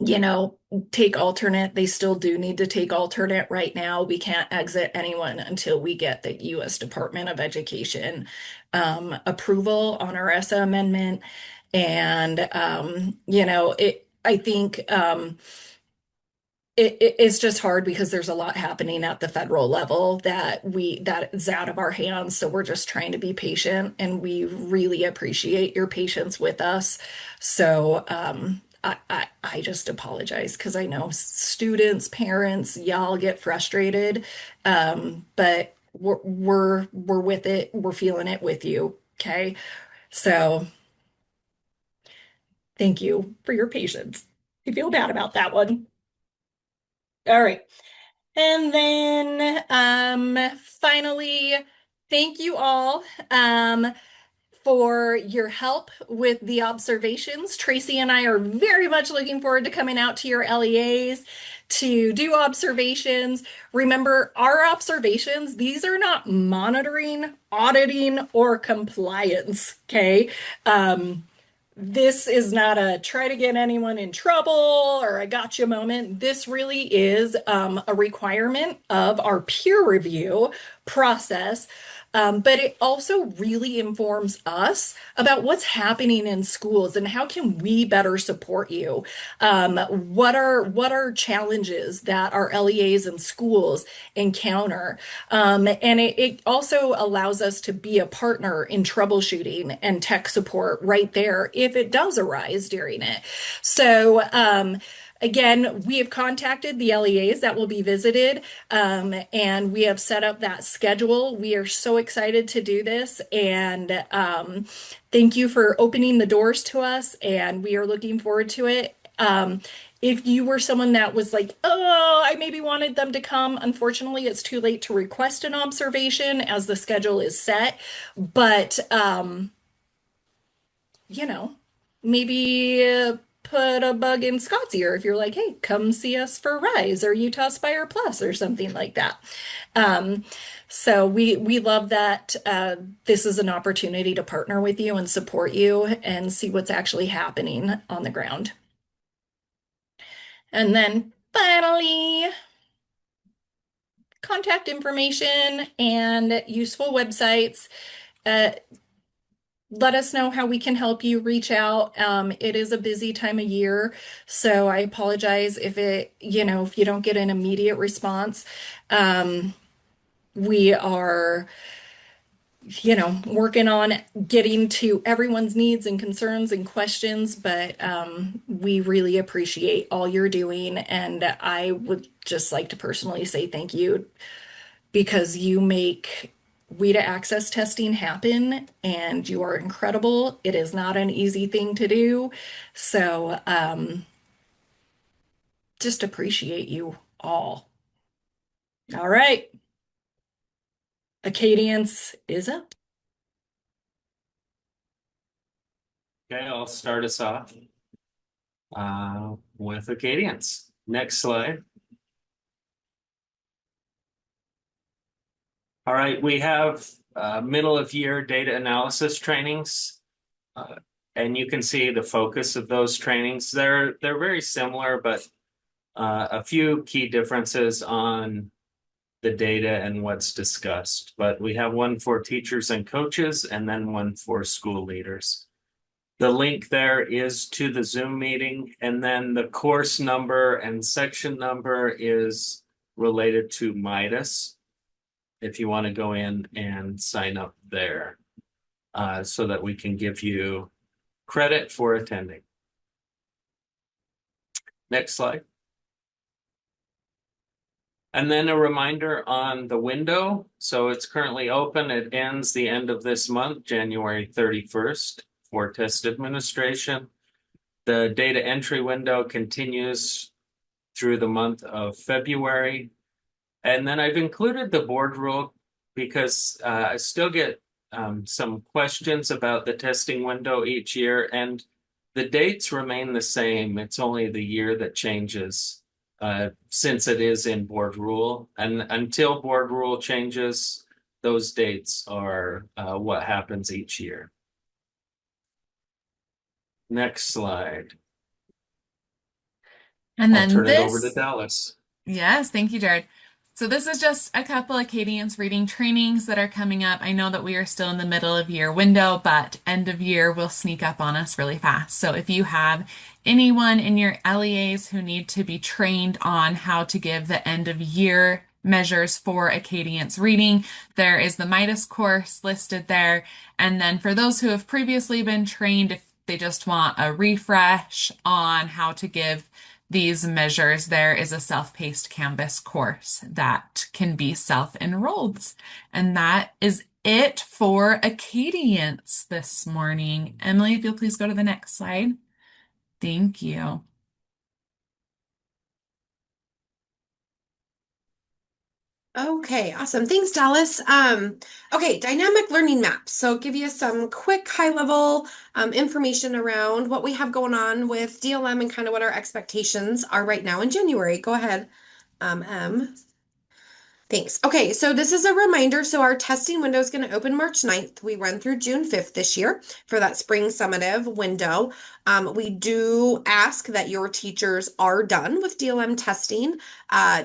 you know, take alternate. They still do need to take alternate right now. We can't exit anyone until we get the U.S. Department of Education approval on our ESSA amendment. And I think it's just hard because there's a lot happening at the federal level that is out of our hands. So we're just trying to be patient, and we really appreciate your patience with us. So I just apologize because I know students, parents, y'all get frustrated, but we're with it. We're feeling it with you. Okay, so thank you for your patience. I feel bad about that one. All right. And then finally, thank you all for your help with the observations. Tracy and I are very much looking forward to coming out to your LEAs to do observations. Remember, our observations, these are not monitoring, auditing, or compliance, okay? This is not a try to get anyone in trouble or a gotcha moment. This really is a requirement of our peer review process. But it also really informs us about what's happening in schools and how can we better support you. What are challenges that our LEAs and schools encounter? And it also allows us to be a partner in troubleshooting and tech support right there if it does arise during it. So, again, we have contacted the LEAs that will be visited, and we have set up that schedule. We are so excited to do this, and thank you for opening the doors to us, and we are looking forward to it. If you were someone that was like, oh, I maybe wanted them to come, unfortunately, it's too late to request an observation as the schedule is set. But, you know, maybe put a bug in Scott's ear if you're like, hey, come see us for Rise or Utah Spire Plus or something like that. So we love that this is an opportunity to partner with you and support you and see what's actually happening on the ground. And then finally, contact information and useful websites. Let us know how we can help you reach out. It is a busy time of year, so I apologize if if you don't get an immediate response. We are, working on getting to everyone's needs and concerns and questions, but we really appreciate all you're doing, and I would just like to personally say thank you because you make WIDA access testing happen, and you are incredible. It is not an easy thing to do. So just appreciate you all. All right. Acadience is up. Okay, I'll start us off with Acadians. Next slide. All right, we have middle of year data analysis trainings. Uh, and you can see the focus of those trainings. They're very similar, but a few key differences on the data and what's discussed. But we have one for teachers and coaches and then one for school leaders. The link there is to the Zoom meeting, and then the course number and section number is related to Midas, if you want to go in and sign up there, so that we can give you credit for attending. Next slide. And then a reminder on the window. So it's currently open. It ends the end of this month, January 31st, for test administration. The data entry window continues through the month of February. And then I've included the board rule because I still get some questions about the testing window each year, and the dates remain the same. It's only the year that changes since it is in board rule. And until board rule changes, those dates are what happens each year. Next slide. And I'll then turn it over to this, Dallas. yes, thank you, Jared. So this is just a couple of Cadence reading trainings that are coming up. I know that we are still in the middle of year window, but end of year will sneak up on us really fast. So if you have anyone in your LEAs who need to be trained on how to give the end of year measures for Acadience reading, there is the Midas course listed there. And then for those who have previously been trained, if they just want a refresh on how to give these measures, there is a self-paced Canvas course that can be self-enrolled. And that is it for Acadience this morning. Emily, if you'll please go to the next slide. Thank you. Okay, awesome. Thanks, Dallas. Okay, dynamic learning maps. So give you some quick high-level information around what we have going on with DLM and kind of what our expectations are right now in January. Go ahead, Em. Thanks. Okay, so this is a reminder. So our testing window is going to open March 9th. We run through June 5th this year for that spring summative window. We do ask that your teachers are done with DLM testing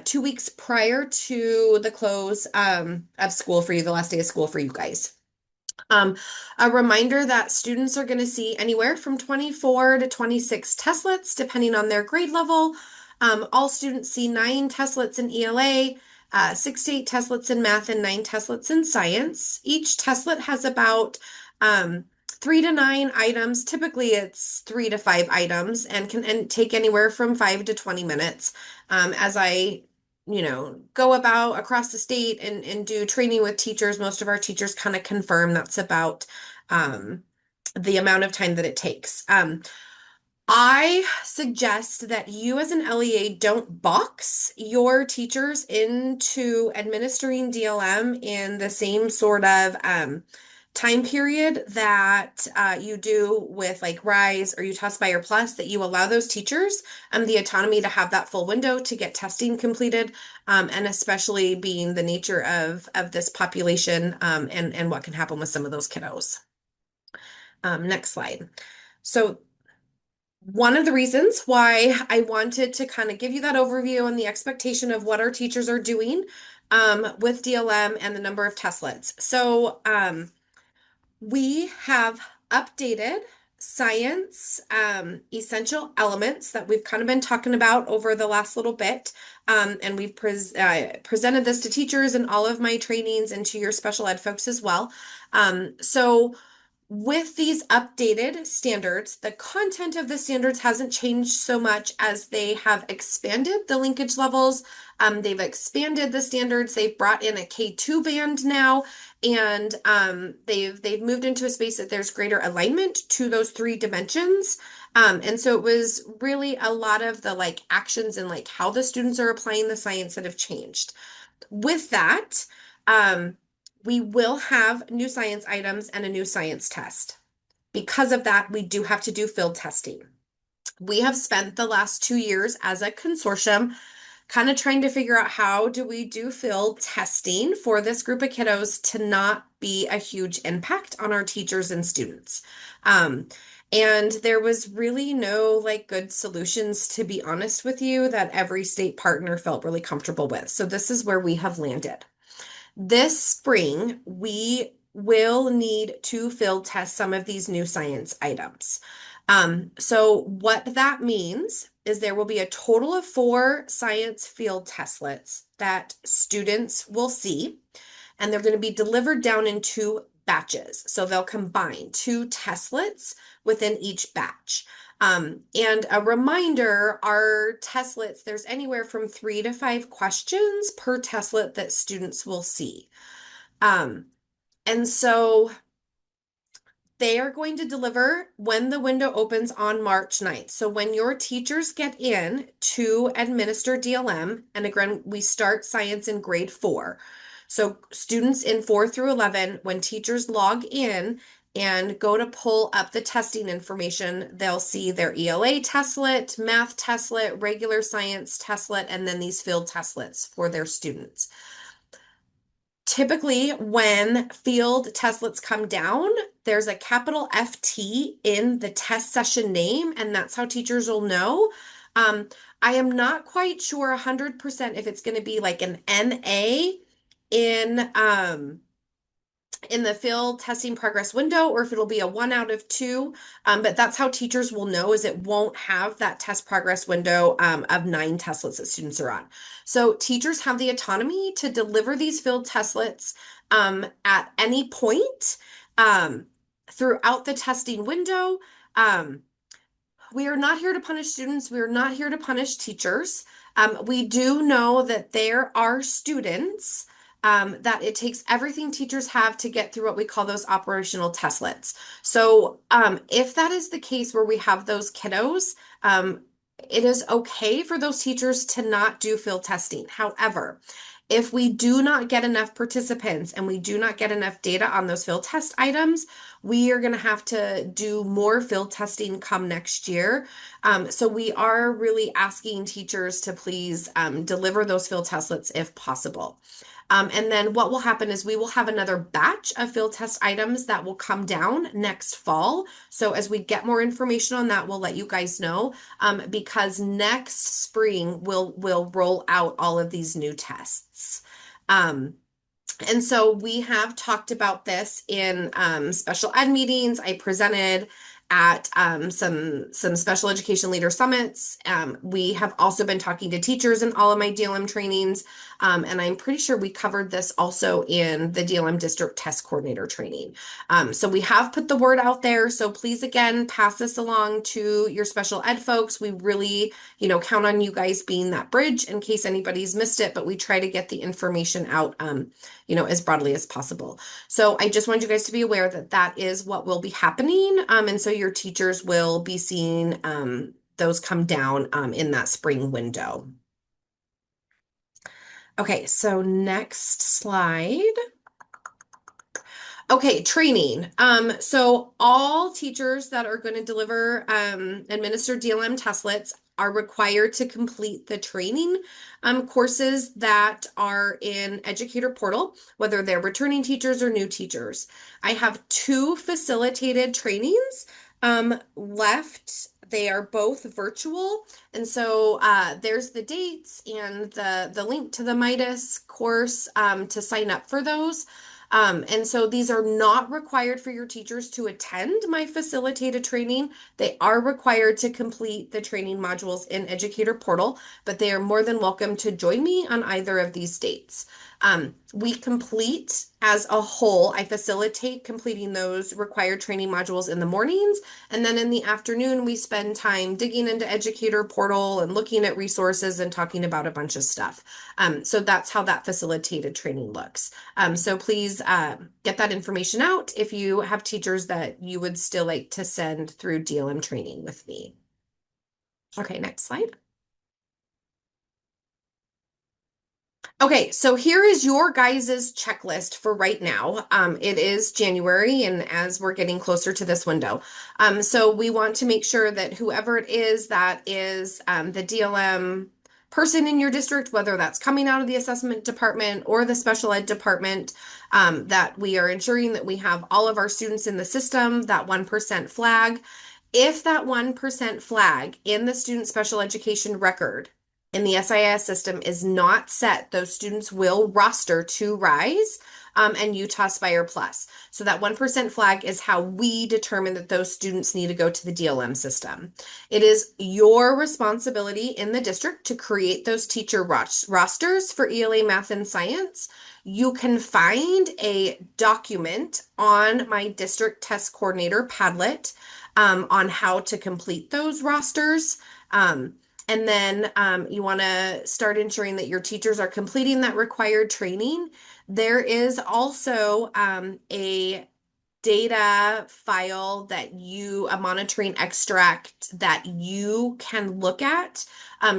2 weeks prior to the close of school for you, the last day of school for you guys. A reminder that students are going to see anywhere from 24 to 26 testlets, depending on their grade level. All students see 9 testlets in ELA, 6 to 8 testlets in math, and 9 testlets in science. Each testlet has about 3 to 9 items. Typically, it's 3 to 5 items and can take anywhere from 5 to 20 minutes. As I go about across the state and do training with teachers, most of our teachers kind of confirm that's about the amount of time that it takes. I suggest that you as an LEA don't box your teachers into administering DLM in the same sort of time period that you do with like RISE or Utah Aspire Plus, that you allow those teachers the autonomy to have that full window to get testing completed, and especially being the nature of this population and what can happen with some of those kiddos. Next slide. So one of the reasons why I wanted to kind of give you that overview and the expectation of what our teachers are doing with DLM and the number of testlets. So we have updated science essential elements that we've kind of been talking about over the last little bit. And we've presented this to teachers in all of my trainings and to your special ed folks as well. So with these updated standards, the content of the standards hasn't changed so much as they have expanded the linkage levels. They've expanded the standards. They've brought in a K2 band now, and they've moved into a space that there's greater alignment to those 3 dimensions. And so it was really a lot of the like actions and like how the students are applying the science that have changed. With that, we will have new science items and a new science test. Because of that, we do have to do field testing. We have spent the last 2 years as a consortium kind of trying to figure out how do we do field testing for this group of kiddos to not be a huge impact on our teachers and students. And there was really no like good solutions, to be honest with you, that every state partner felt really comfortable with. So this is where we have landed. This spring, we will need to field test some of these new science items. So what that means is there will be a total of 4 science field testlets that students will see, and they're going to be delivered down in 2 batches. So they'll combine 2 testlets within each batch. And a reminder, our testlets, there's anywhere from 3 to 5 questions per testlet that students will see. And so they are going to deliver when the window opens on March 9th. So when your teachers get in to administer DLM, and again, we start science in grade 4. So students in 4 through 11, when teachers log in and go to pull up the testing information, they'll see their ELA testlet, math testlet, regular science testlet, and then these field testlets for their students. Typically, when field testlets come down, there's a capital FT in the test session name, and that's how teachers will know. I am not quite sure 100% if it's going to be like an NA in the field testing progress window, or if it'll be a 1 out of 2. But that's how teachers will know, is it won't have that test progress window of 9 testlets that students are on. So teachers have the autonomy to deliver these field testlets at any point throughout the testing window. We are not here to punish students. We are not here to punish teachers. We do know that there are students that it takes everything teachers have to get through what we call those operational testlets. So if that is the case where we have those kiddos, it is okay for those teachers to not do field testing. However, if we do not get enough participants and we do not get enough data on those field test items, we are going to have to do more field testing come next year. So we are really asking teachers to please deliver those field testlets if possible. And then what will happen is we will have another batch of field test items that will come down next fall. So as we get more information on that, we'll let you guys know, because next spring we'll roll out all of these new tests. And so we have talked about this in special ed meetings. I presented at some special education leader summits. We have also been talking to teachers in all of my DLM trainings. And I'm pretty sure we covered this also in the DLM district test coordinator training. So we have put the word out there. So please, again, pass this along to your special ed folks. We really, count on you guys being that bridge in case anybody's missed it, but we try to get the information out, as broadly as possible. So I just wanted you guys to be aware that that is what will be happening. And so your teachers will be seeing those come down in that spring window. Okay, so next slide. Okay, training. So all teachers that are going to deliver administer DLM testlets are required to complete the training courses that are in Educator Portal, whether they're returning teachers or new teachers. I have 2 facilitated trainings left. They are both virtual. And so there's the dates and the link to the Midas course to sign up for those. And so these are not required for your teachers to attend my facilitated training. They are required to complete the training modules in Educator Portal, but they are more than welcome to join me on either of these dates. We complete as a whole. I facilitate completing those required training modules in the mornings, and then in the afternoon, we spend time digging into Educator Portal and looking at resources and talking about a bunch of stuff. So that's how that facilitated training looks. So please get that information out if you have teachers that you would still like to send through DLM training with me. Okay, next slide. Okay, so here is your guys' checklist for right now. It is January, and as we're getting closer to this window. So we want to make sure that whoever it is that is the DLM person in your district, whether that's coming out of the assessment department or the special ed department, that we are ensuring that we have all of our students in the system, that 1% flag. If that 1% flag in the student special education record in the SIS system is not set, those students will roster to RISE and Utah Aspire Plus. So that 1% flag is how we determine that those students need to go to the DLM system. It is your responsibility in the district to create those teacher rosters for ELA Math and Science. You can find a document on my district test coordinator Padlet on how to complete those rosters. And then you want to start ensuring that your teachers are completing that required training. There is also a data file that a monitoring extract that you can look at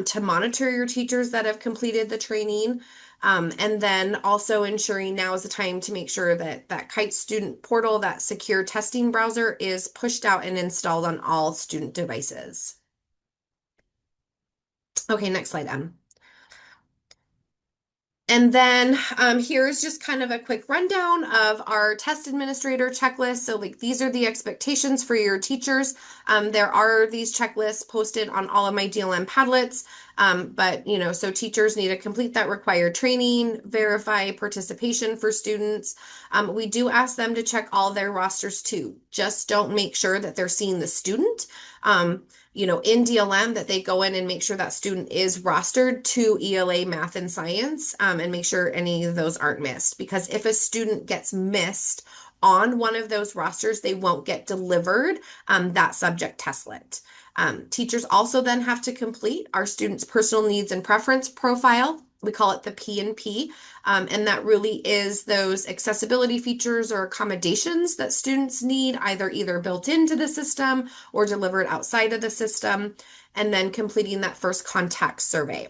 to monitor your teachers that have completed the training. And then also ensuring now is the time to make sure that that Kite student portal, that secure testing browser, is pushed out and installed on all student devices. Okay, next slide, Em. And then here's just kind of a quick rundown of our test administrator checklist. So like these are the expectations for your teachers. There are these checklists posted on all of my DLM Padlets. But so teachers need to complete that required training, verify participation for students. We do ask them to check all their rosters too. Just don't make sure that they're seeing the student. In DLM that they go in and make sure that student is rostered to ELA Math and Science and make sure any of those aren't missed. Because if a student gets missed on one of those rosters, they won't get delivered that subject testlet. Teachers also then have to complete our students' personal needs and preference profile. We call it the P&P, and that really is those accessibility features or accommodations that students need, either built into the system or delivered outside of the system, and then completing that first contact survey.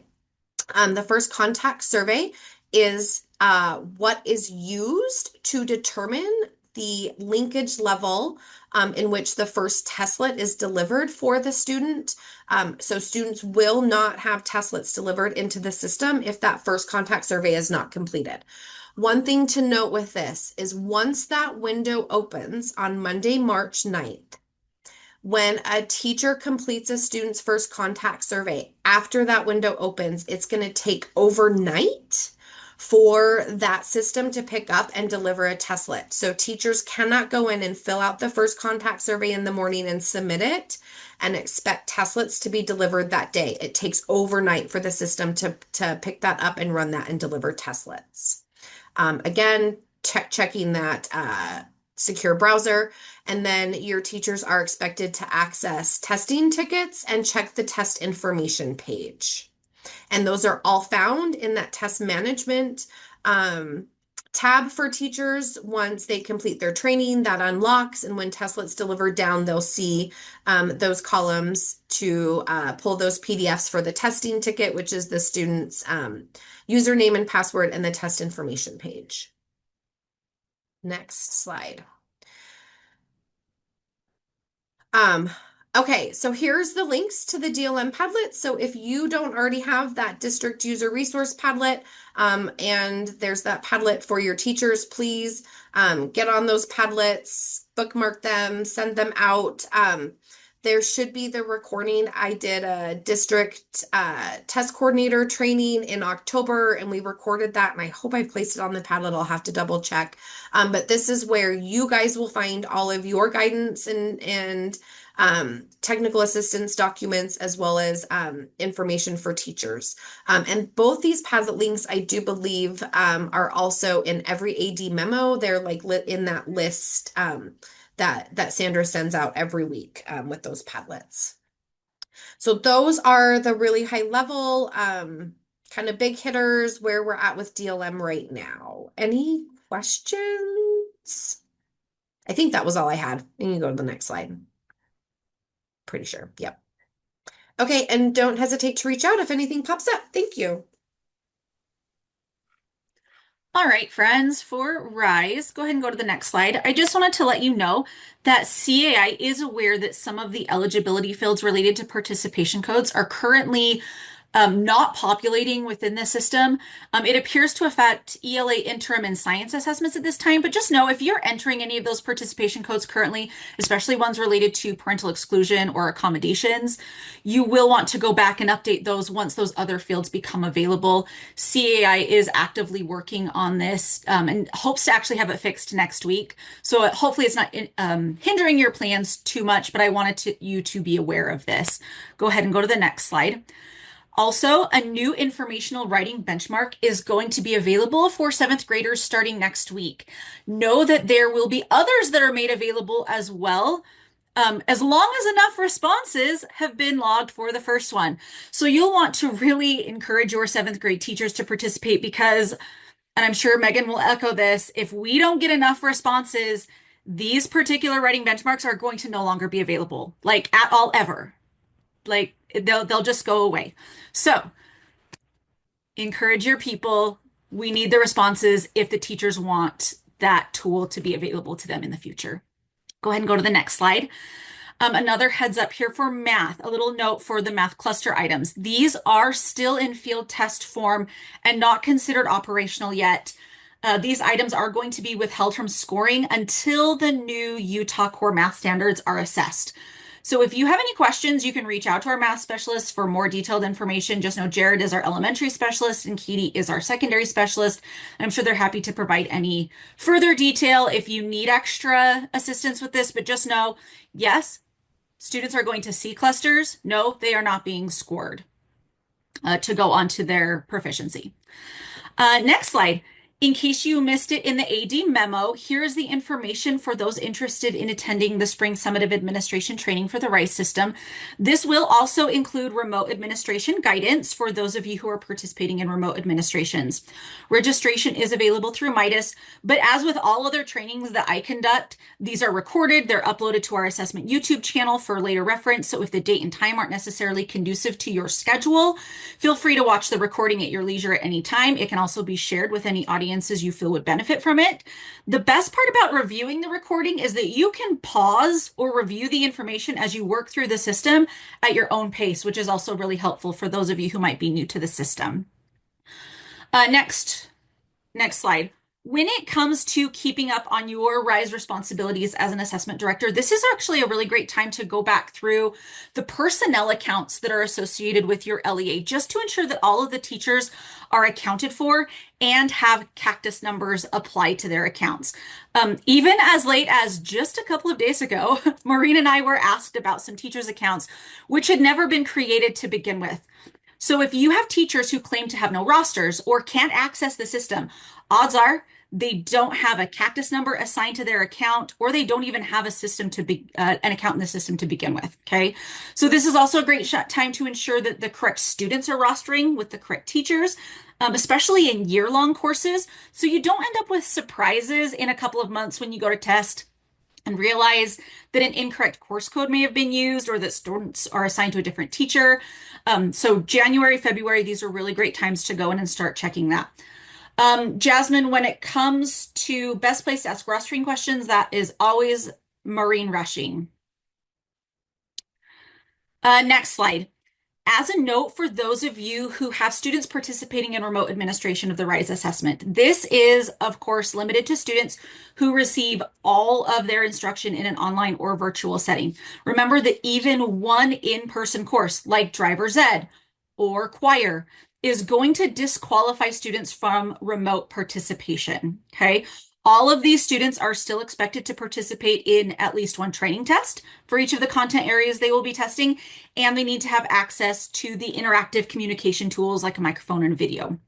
The first contact survey is what is used to determine the linkage level in which the first testlet is delivered for the student. So students will not have testlets delivered into the system if that first contact survey is not completed. One thing to note with this is once that window opens on Monday, March 9th, when a teacher completes a student's first contact survey, after that window opens, it's going to take overnight for that system to pick up and deliver a testlet. So teachers cannot go in and fill out the first contact survey in the morning and submit it and expect testlets to be delivered that day. It takes overnight for the system to pick that up and run that and deliver testlets. Again, checking that secure browser, and then your teachers are expected to access testing tickets and check the test information page. And those are all found in that test management tab for teachers. Once they complete their training, that unlocks, and when testlets delivered down, they'll see those columns to pull those PDFs for the testing ticket, which is the student's username and password, and the test information page. Next slide. Okay, so here's the links to the DLM Padlet. So if you don't already have that district user resource Padlet, and there's that Padlet for your teachers, please get on those Padlets, bookmark them, send them out. There should be the recording. I did a district test coordinator training in October, and we recorded that, and I hope I placed it on the Padlet. I'll have to double check. But this is where you guys will find all of your guidance and technical assistance documents, as well as information for teachers. And both these Padlet links, I do believe, are also in every AD memo. They're like in that list that Sandra sends out every week with those Padlets. So those are the really high level kind of big hitters where we're at with DLM right now. Any questions? I think that was all I had. You can go to the next slide. Pretty sure. Yep. Okay, and don't hesitate to reach out if anything pops up. Thank you. All right, friends, for RISE, go ahead and go to the next slide. I just wanted to let you know that CAI is aware that some of the eligibility fields related to participation codes are currently not populating within the system. It appears to affect ELA interim and science assessments at this time, but just know if you're entering any of those participation codes currently, especially ones related to parental exclusion or accommodations, you will want to go back and update those once those other fields become available. CAI is actively working on this and hopes to actually have it fixed next week. So hopefully it's not hindering your plans too much, but I wanted you to be aware of this. Go ahead and go to the next slide. Also, a new informational writing benchmark is going to be available for 7th graders starting next week. Know that there will be others that are made available as well, as long as enough responses have been logged for the first one. So you'll want to really encourage your 7th grade teachers to participate because, and I'm sure Megan will echo this, if we don't get enough responses, these particular writing benchmarks are going to no longer be available, like at all ever. Like they'll just go away. So encourage your people. We need the responses if the teachers want that tool to be available to them in the future. Go ahead and go to the next slide. Another heads up here for math, a little note for the math cluster items. These are still in field test form and not considered operational yet. These items are going to be withheld from scoring until the new Utah core math standards are assessed. So if you have any questions, you can reach out to our math specialist for more detailed information. Just know Jared is our elementary specialist and Katie is our secondary specialist. And I'm sure they're happy to provide any further detail if you need extra assistance with this, but just know, yes, students are going to see clusters. No, they are not being scored to go on to their proficiency. Next slide. In case you missed it in the AD memo, here's the information for those interested in attending the Spring Summative Administration training for the RISE system. This will also include remote administration guidance for those of you who are participating in remote administrations. Registration is available through Midas, but as with all other trainings that I conduct, these are recorded, they're uploaded to our assessment YouTube channel for later reference. So if the date and time aren't necessarily conducive to your schedule, feel free to watch the recording at your leisure at any time. It can also be shared with any audiences you feel would benefit from it. The best part about reviewing the recording is that you can pause or review the information as you work through the system at your own pace, which is also really helpful for those of you who might be new to the system. Next slide. When it comes to keeping up on your RISE responsibilities as an assessment director, this is actually a really great time to go back through the personnel accounts that are associated with your LEA, just to ensure that all of the teachers are accounted for and have cactus numbers applied to their accounts. Even as late as just a couple of days ago, Maureen and I were asked about some teachers' accounts, which had never been created to begin with. So if you have teachers who claim to have no rosters or can't access the system, odds are they don't have a cactus number assigned to their account, or they don't even have a system to be an account in the system to begin with. Okay, so this is also a great time to ensure that the correct students are rostering with the correct teachers, especially in year-long courses, so you don't end up with surprises in a couple of months when you go to test and realize that an incorrect course code may have been used or that students are assigned to a different teacher. So January, February, these are really great times to go in and start checking that. Jasmine, when it comes to best place to ask rostering questions, that is always Maureen Rushing. Next slide. As a note for those of you who have students participating in remote administration of the RISE assessment, this is, of course, limited to students who receive all of their instruction in an online or virtual setting. Remember that even one in-person course like driver's ed or choir is going to disqualify students from remote participation, okay? All of these students are still expected to participate in at least one training test for each of the content areas they will be testing, and they need to have access to the interactive communication tools like a microphone and video.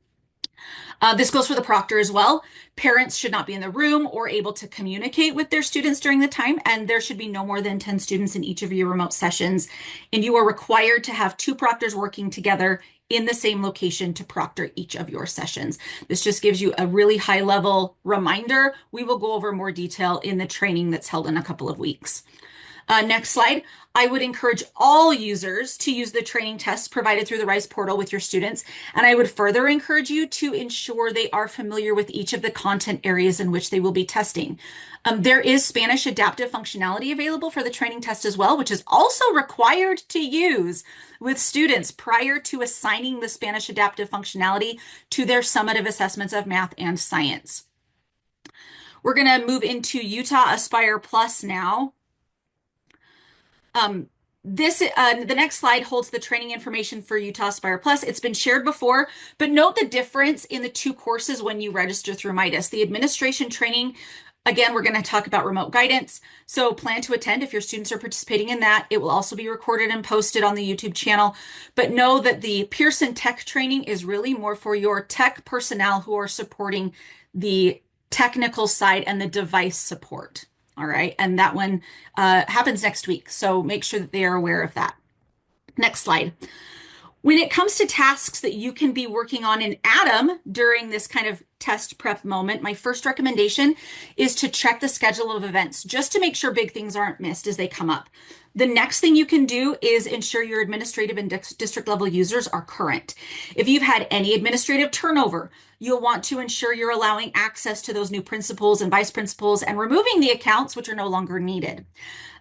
This goes for the proctor as well. Parents should not be in the room or able to communicate with their students during the time, and there should be no more than 10 students in each of your remote sessions, and you are required to have 2 proctors working together in the same location to proctor each of your sessions. This just gives you a really high level reminder. We will go over more detail in the training that's held in a couple of weeks. Next slide. I would encourage all users to use the training tests provided through the RISE portal with your students. And I would further encourage you to ensure they are familiar with each of the content areas in which they will be testing. There is Spanish adaptive functionality available for the training test as well, which is also required to use with students prior to assigning the Spanish adaptive functionality to their summative assessments of math and science. We're going to move into Utah Aspire Plus now. The next slide holds the training information for Utah Aspire Plus. It's been shared before, but note the difference in the two courses when you register through MIDAS. The administration training, again, we're going to talk about remote guidance. So plan to attend if your students are participating in that. It will also be recorded and posted on the YouTube channel. But know that the Pearson Tech training is really more for your tech personnel who are supporting the technical side and the device support. All right, and that one happens next week, so make sure that they are aware of that. Next slide. When it comes to tasks that you can be working on in Atom during this kind of test prep moment, my first recommendation is to check the schedule of events just to make sure big things aren't missed as they come up. The next thing you can do is ensure your administrative and district level users are current. If you've had any administrative turnover, you'll want to ensure you're allowing access to those new principals and vice principals and removing the accounts which are no longer needed.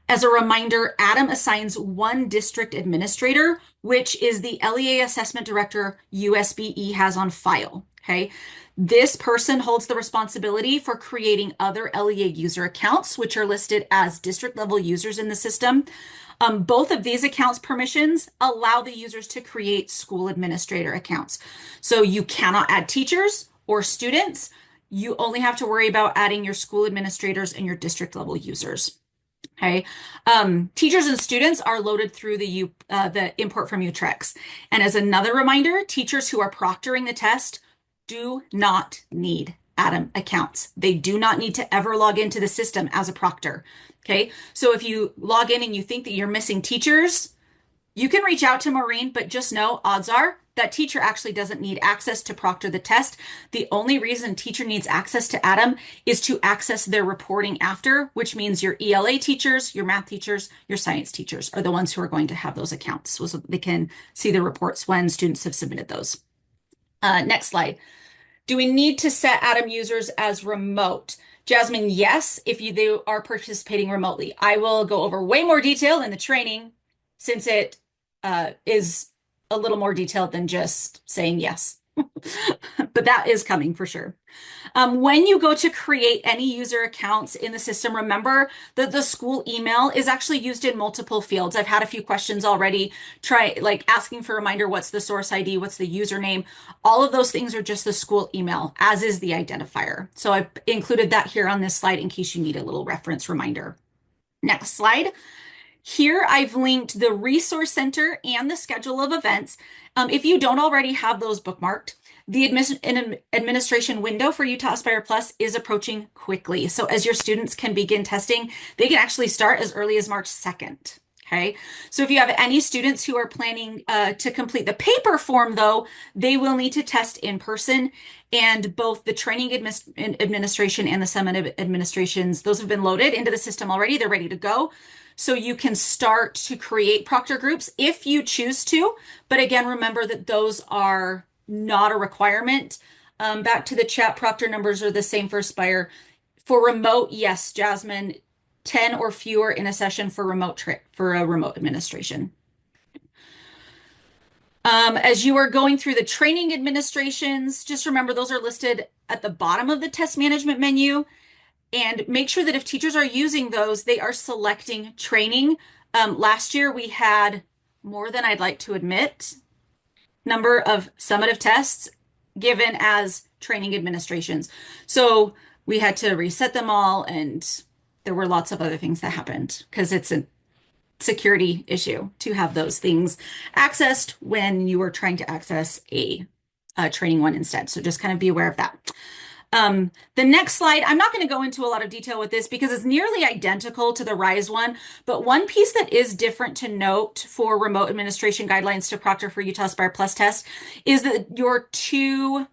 As a reminder, Atom assigns one district administrator, which is the LEA assessment director USBE has on file. Okay. This person holds the responsibility for creating other LEA user accounts, which are listed as district level users in the system. Both of these accounts permissions allow the users to create school administrator accounts. So you cannot add teachers or students. You only have to worry about adding your school administrators and your district level users. Okay. Teachers and students are loaded through the import from Utrex. And as another reminder, teachers who are proctoring the test do not need Atom accounts. They do not need to ever log into the system as a proctor. Okay. So if you log in and you think that you're missing teachers, you can reach out to Maureen, but just know odds are that teacher actually doesn't need access to proctor the test. The only reason teacher needs access to Atom is to access their reporting after, which means your ELA teachers, your math teachers, your science teachers are the ones who are going to have those accounts so they can see the reports when students have submitted those. Next slide. Do we need to set Atom users as remote? Jasmine, yes, if they are participating remotely. I will go over way more detail in the training since it is a little more detailed than just saying yes. But that is coming for sure. When you go to create any user accounts in the system, remember that the school email is actually used in multiple fields. I've had a few questions already, like asking for a reminder, what's the source ID, what's the username? All of those things are just the school email, as is the identifier. So I've included that here on this slide in case you need a little reference reminder. Next slide. Here I've linked the resource center and the schedule of events. If you don't already have those bookmarked, the administration window for Utah Aspire Plus is approaching quickly. So as your students can begin testing, they can actually start as early as March 2nd. Okay. So if you have any students who are planning to complete the paper form, though, they will need to test in person, and both the training administration and the summative administrations, those have been loaded into the system already. They're ready to go. So you can start to create proctor groups if you choose to. But again, remember that those are not a requirement. Back to the chat, proctor numbers are the same for Aspire. For remote, yes, Jasmine, 10 or fewer in a session for a remote administration. As you are going through the training administrations, just remember those are listed at the bottom of the test management menu. And make sure that if teachers are using those, they are selecting training. Last year, we had more than I'd like to admit number of summative tests given as training administrations. So we had to reset them all, and there were lots of other things that happened because it's a security issue to have those things accessed when you were trying to access a training one instead. So just kind of be aware of that. The next slide, I'm not going to go into a lot of detail with this because it's nearly identical to the RISE one, but one piece that is different to note for remote administration guidelines to proctor for Utah Aspire Plus test is that your two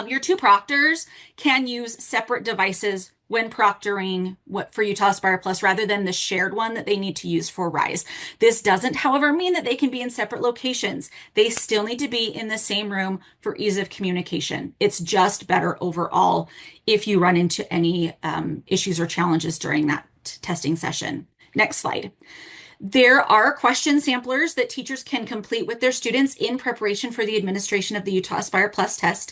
Your two proctors can use separate devices when proctoring for Utah Aspire Plus rather than the shared one that they need to use for RISE. This doesn't, however, mean that they can be in separate locations. They still need to be in the same room for ease of communication. It's just better overall if you run into any issues or challenges during that testing session. Next slide. There are question samplers that teachers can complete with their students in preparation for the administration of the Utah Aspire Plus test.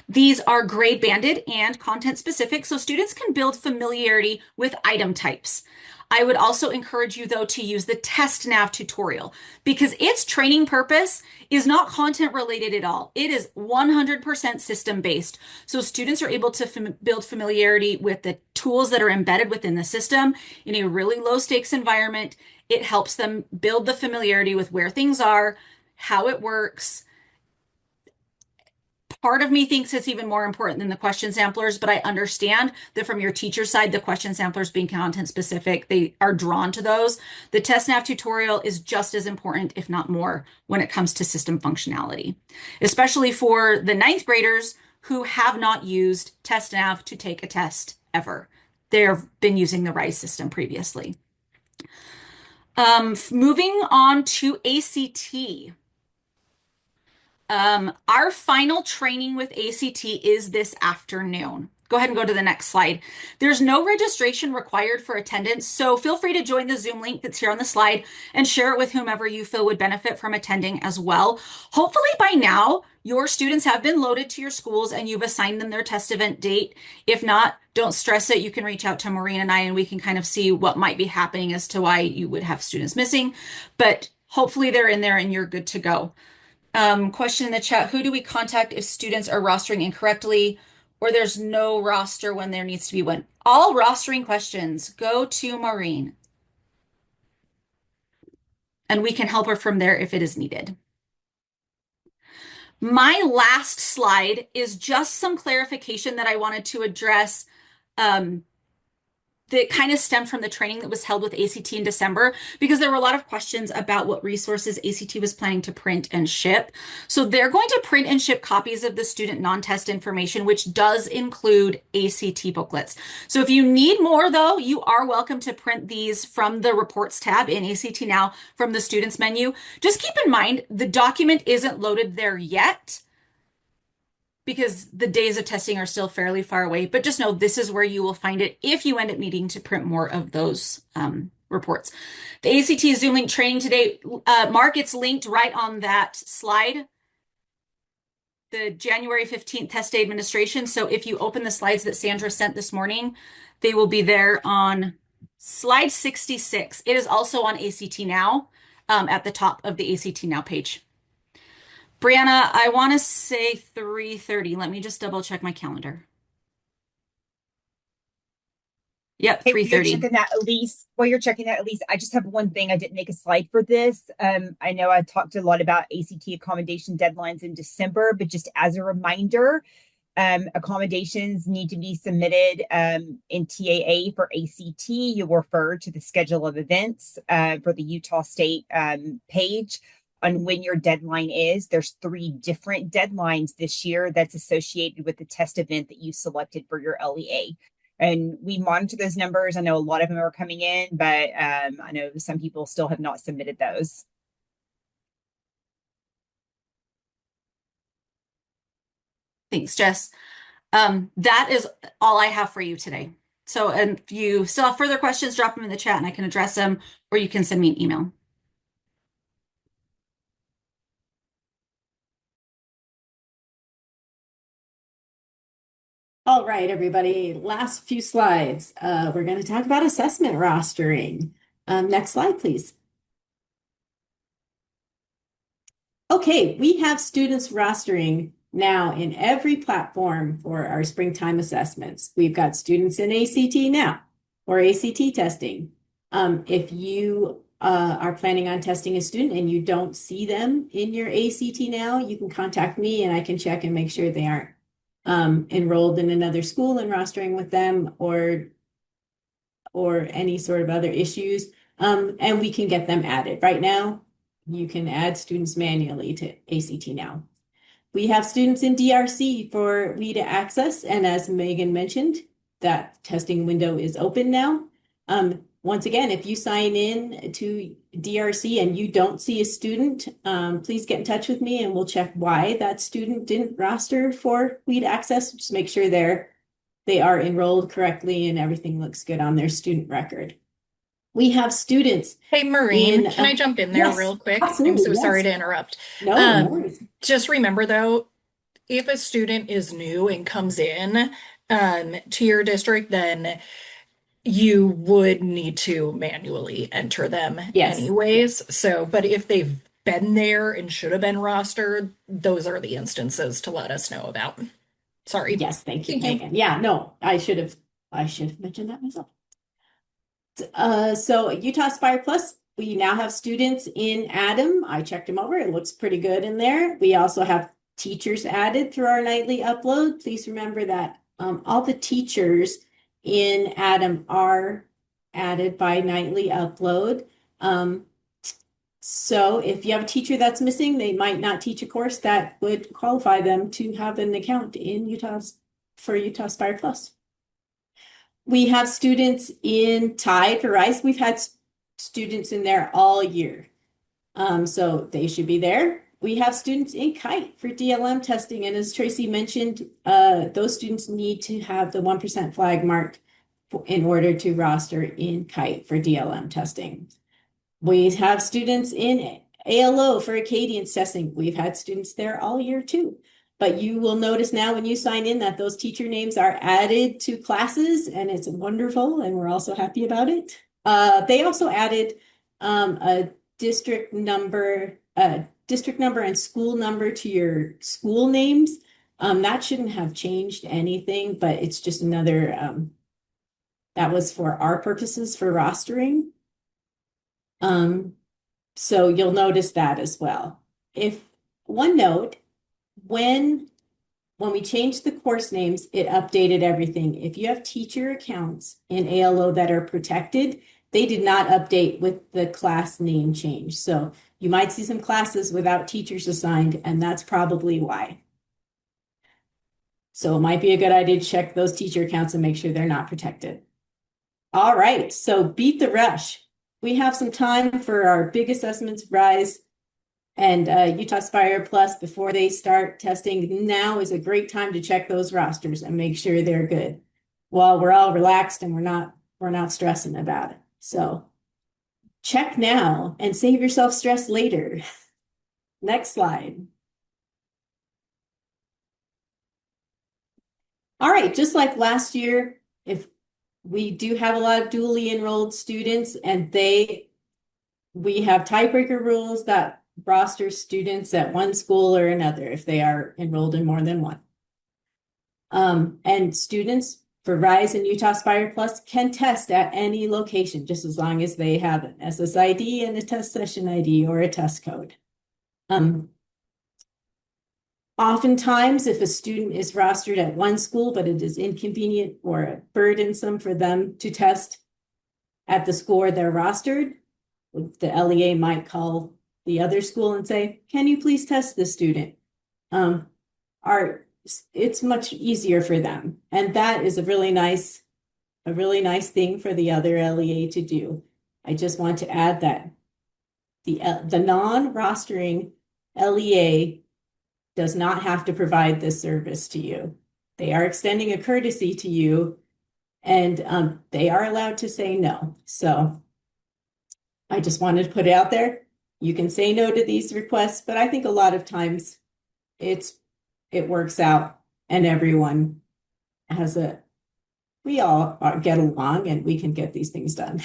These are grade banded and content specific, so students can build familiarity with item types. I would also encourage you, though, to use the test nav tutorial because its training purpose is not content related at all. It is 100% system based. So students are able to build familiarity with the tools that are embedded within the system in a really low stakes environment. It helps them build the familiarity with where things are, how it works. Part of me thinks it's even more important than the question samplers, but I understand that from your teacher side, the question samplers being content specific, they are drawn to those. The test nav tutorial is just as important, if not more, when it comes to system functionality, especially for the ninth graders who have not used test nav to take a test ever. They've been using the RISE system previously. Moving on to ACT. Our final training with ACT is this afternoon. Go ahead and go to the next slide. There's no registration required for attendance, so feel free to join the Zoom link that's here on the slide and share it with whomever you feel would benefit from attending as well. Hopefully by now, your students have been loaded to your schools and you've assigned them their test event date. If not, don't stress it. You can reach out to Maureen and I, and we can kind of see what might be happening as to why you would have students missing. But hopefully they're in there and you're good to go. Question in the chat, who do we contact if students are rostering incorrectly or there's no roster when there needs to be one? All rostering questions go to Maureen. And we can help her from there if it is needed. My last slide is just some clarification that I wanted to address that kind of stemmed from the training that was held with ACT in December, because there were a lot of questions about what resources ACT was planning to print and ship. So they're going to print and ship copies of the student non-test information, which does include ACT booklets. So if you need more, though, you are welcome to print these from the reports tab in ACT Now from the students menu. Just keep in mind, the document isn't loaded there yet, because the days of testing are still fairly far away, but just know this is where you will find it if you end up needing to print more of those reports. The ACT Zoom link training today, Mark, it's linked right on that slide, the January 15th test day administration. So if you open the slides that Sandra sent this morning, they will be there on slide 66. It is also on ACT Now at the top of the ACT Now page. Brianna, I want to say 3:30. Let me just double check my calendar. Yep, 3:30. While you're checking that, Elise, I just have one thing. I didn't make a slide for this. I know I talked a lot about ACT accommodation deadlines in December, but just as a reminder, accommodations need to be submitted in TAA for ACT. You'll refer to the schedule of events for the Utah State page on when your deadline is. There's 3 different deadlines this year that's associated with the test event that you selected for your LEA. And we monitor those numbers. I know a lot of them are coming in, but I know some people still have not submitted those. Thanks, Jess. That is all I have for you today. So if you still have further questions, drop them in the chat and I can address them, or you can send me an email. All right, everybody, last few slides. We're going to talk about assessment rostering. Next slide, please. Okay, we have students rostering now in every platform for our springtime assessments. We've got students in ACT Now or ACT testing. If you are planning on testing a student and you don't see them in your ACT Now, you can contact me and I can check and make sure they aren't enrolled in another school and rostering with them or any sort of other issues, and we can get them added. Right now, you can add students manually to ACT Now. We have students in DRC for WIDA access, and as Megan mentioned, that testing window is open now. Once again, if you sign in to DRC and you don't see a student, please get in touch with me and we'll check why that student didn't roster for WIDA access. Just make sure they are enrolled correctly and everything looks good on their student record. We have students. Hey, Maureen, in, can I jump in there yes, real quick? absolutely, I'm so yes. sorry to interrupt. No, no worries. Just remember though, if a student is new and comes in to your district, then you would need to manually enter them Yes. anyways. So, but if they've been there and should have been rostered, those are the instances to let us know about. Sorry. Yes, thank you, Thank you. Megan. Yeah, no, I should have mentioned that myself. So Utah Aspire Plus, we now have students in Adam. I checked them over. It looks pretty good in there. We also have teachers added through our nightly upload. Please remember that all the teachers in Adam are added by nightly upload. So if you have a teacher that's missing, they might not teach a course that would qualify them to have an account in Utah Aspire Plus. We have students in Tide for Rice. We've had students in there all year. So they should be there. We have students in Kite for DLM testing. And as Tracy mentioned, those students need to have the 1% flag marked in order to roster in Kite for DLM testing. We have students in ALO for Acadians testing. We've had students there all year too. But you will notice now when you sign in that those teacher names are added to classes, and it's wonderful, and we're also happy about it. They also added a district number and school number to your school names. That shouldn't have changed anything, but it's just another, that was for our purposes for rostering. So you'll notice that as well. One note, when we changed the course names, it updated everything. If you have teacher accounts in ALO that are protected, they did not update with the class name change. So you might see some classes without teachers assigned, and that's probably why. So it might be a good idea to check those teacher accounts and make sure they're not protected. All right, so beat the rush. We have some time for our big assessments, RISE, and Utah Aspire Plus before they start testing. Now is a great time to check those rosters and make sure they're good while we're all relaxed and we're not stressing about it. So check now and save yourself stress later. Next slide. All right, just like last year, if we do have a lot of dually enrolled students and we have tiebreaker rules that roster students at one school or another if they are enrolled in more than one. And students for RISE and Utah Aspire Plus can test at any location, just as long as they have an SSID and a test session ID or a test code. Oftentimes, if a student is rostered at one school, but it is inconvenient or burdensome for them to test at the school where they're rostered, the LEA might call the other school and say, can you please test this student? It's much easier for them. And that is a really nice thing for the other LEA to do. I just want to add that the non-rostering LEA does not have to provide this service to you. They are extending a courtesy to you, and they are allowed to say no. So I just wanted to put it out there. You can say no to these requests, but I think a lot of times it works out and everyone we all get along and we can get these things done.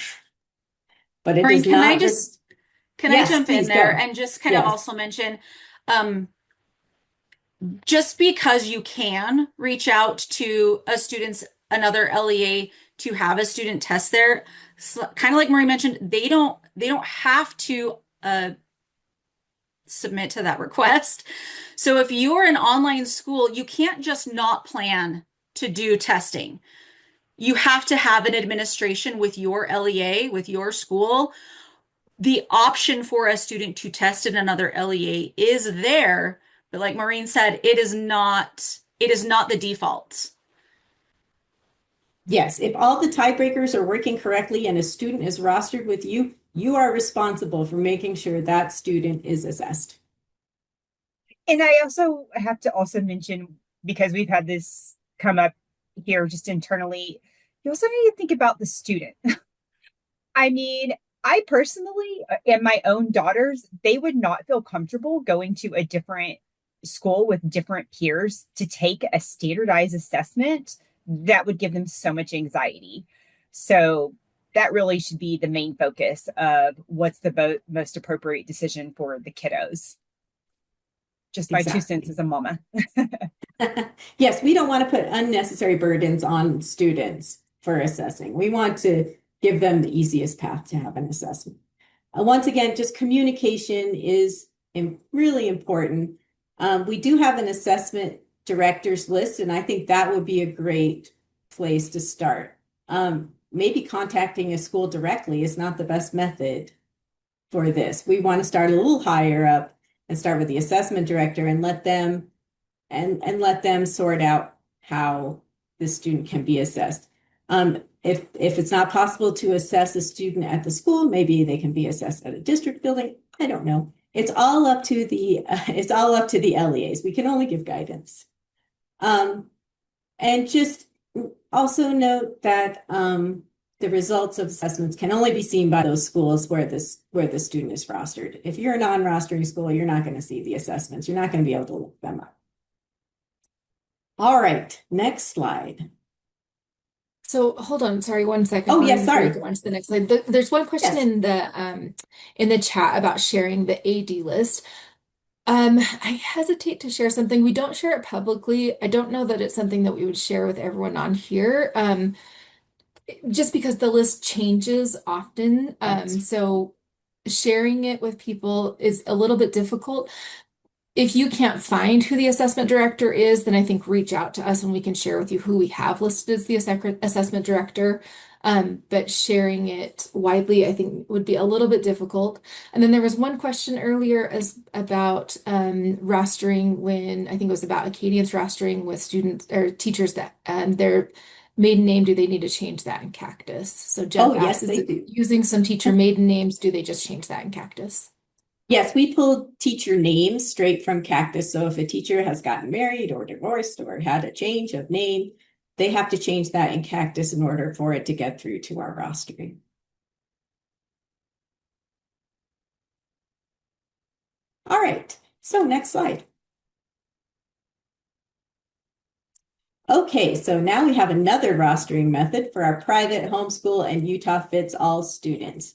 But it Maureen, is not. Can Yes, I jump in please there go. and just kind of Yes. also mention, just because you can reach out to another LEA to have a student test there, kind of like Maureen mentioned, they don't have to submit to that request. So if you're an online school, you can't just not plan to do testing. You have to have an administration with your LEA, with your school. The option for a student to test in another LEA is there, But like Maureen said, it is not the default. Yes, if all the tiebreakers are working correctly and a student is rostered with you, you are responsible for making sure that student is assessed. And I also have to also mention, because we've had this come up here just internally, you also need to think about the student. I mean, I personally, and my own daughters, they would not feel comfortable going to a different school with different peers to take a standardized assessment. That would give them so much anxiety. So that really should be the main focus of what's the most appropriate decision for the kiddos. Just my 2 cents as a mama. Yes, we don't want to put unnecessary burdens on students for assessing. We want to give them the easiest path to have an assessment. Once again, just communication is really important. We do have an assessment directors list, and I think that would be a great place to start. Maybe contacting a school directly is not the best method for this. We want to start a little higher up and start with the assessment director and let them sort out how the student can be assessed. If it's not possible to assess a student at the school, maybe they can be assessed at a district building. I don't know. It's all up to the LEAs. We can only give guidance. And just also note that the results of assessments can only be seen by those schools where the student is rostered. If you're a non-rostering school, you're not going to see the assessments. You're not going to be able to look them up. All right, next slide. So hold on, sorry, 1 second. Oh, yes, sorry. Go on to the next slide. There's one question in the chat about sharing the AD list. I hesitate to share something. We don't share it publicly. I don't know that it's something that we would share with everyone on here. Just because the list changes often. So sharing it with people is a little bit difficult. If you can't find who the assessment director is, then I think reach out to us and we can share with you who we have listed as the assessment director. But sharing it widely, I think, would be a little bit difficult. And then there was one question earlier about rostering when I think it was about Acadians rostering with students or teachers that their maiden name, do they need to change that in Cactus? So Jeff yes, asked, they is do. using some teacher maiden names, do they just change that in Cactus? Yes, we pulled teacher names straight from Cactus. So if a teacher has gotten married or divorced or had a change of name, they have to change that in Cactus in order for it to get through to our rostering. All right, so next slide. Okay, so now we have another rostering method for our private homeschool and Utah Fits All students.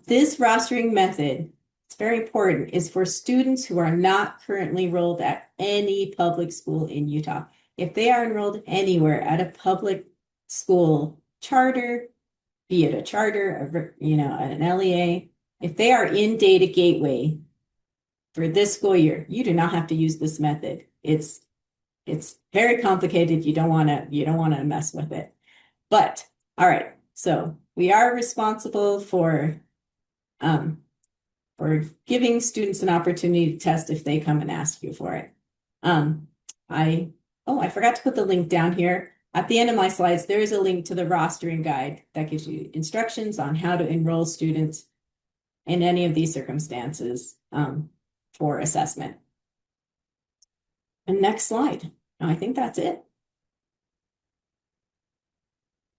This rostering method, it's very important, is for students who are not currently enrolled at any public school in Utah. If they are enrolled anywhere at a public school charter, be it a charter, an LEA, if they are in Data Gateway for this school year, you do not have to use this method. It's very complicated. You don't want to mess with it. But all right, so we are responsible for giving students an opportunity to test if they come and ask you for it. I forgot to put the link down here. At the end of my slides, there is a link to the rostering guide that gives you instructions on how to enroll students in any of these circumstances for assessment. And next slide. I think that's it.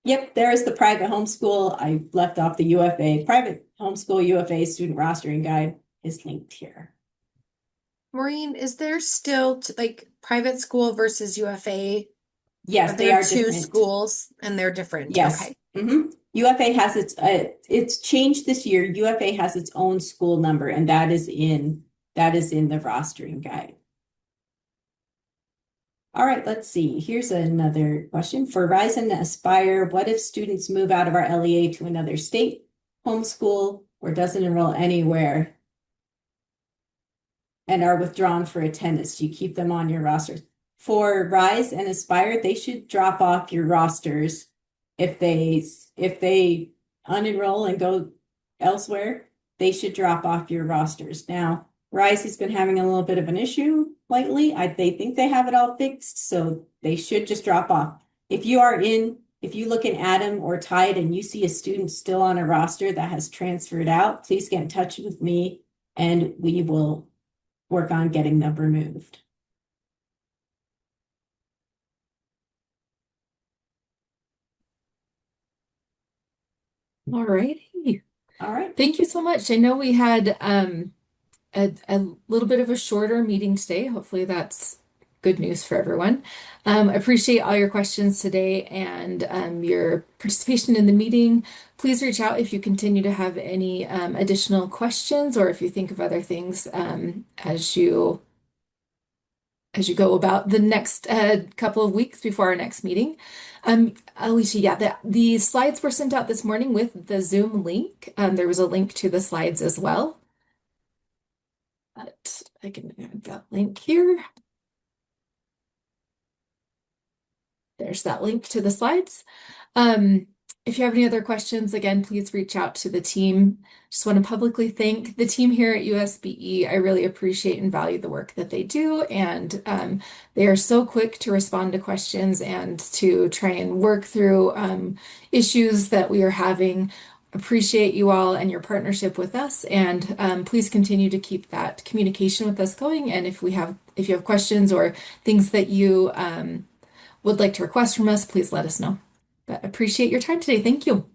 Yep, there is the private homeschool. I left off the UFA. Private homeschool UFA student rostering guide is linked here. Maureen, is there still like private school versus UFA? Yes, they are two different schools and they're different. Yes. Okay. UFA has it's changed this year. UFA has its own school number, and that is in the rostering guide. All right, let's see. Here's another question. For Rise and Aspire, what if students move out of our LEA to another state, homeschool, or doesn't enroll anywhere and are withdrawn for attendance? Do you keep them on your rosters? For Rise and Aspire, they should drop off your rosters if they unenroll and go elsewhere. They should drop off your rosters. Now, Rise has been having a little bit of an issue politely. They think they have it all fixed, so they should just drop off. If you look in Adam or Tide and you see a student still on a roster that has transferred out, please get in touch with me and we will work on getting them removed. All righty. All right. Thank you so much. I know we had a little bit of a shorter meeting today. Hopefully that's good news for everyone. I appreciate all your questions today and your participation in the meeting. Please reach out if you continue to have any additional questions or if you think of other things as you go about the next couple of weeks before our next meeting. Alicia, yeah, the slides were sent out this morning with the Zoom link. There was a link to the slides as well. But I can add that link here. There's that link to the slides. If you have any other questions, again, please reach out to the team. Just want to publicly thank the team here at USBE. I really appreciate and value the work that they do, and they are so quick to respond to questions and to try and work through issues that we are having. Appreciate you all and your partnership with us, and please continue to keep that communication with us going. And if you have questions or things that you would like to request from us, please let us know. But appreciate your time today. Thank you.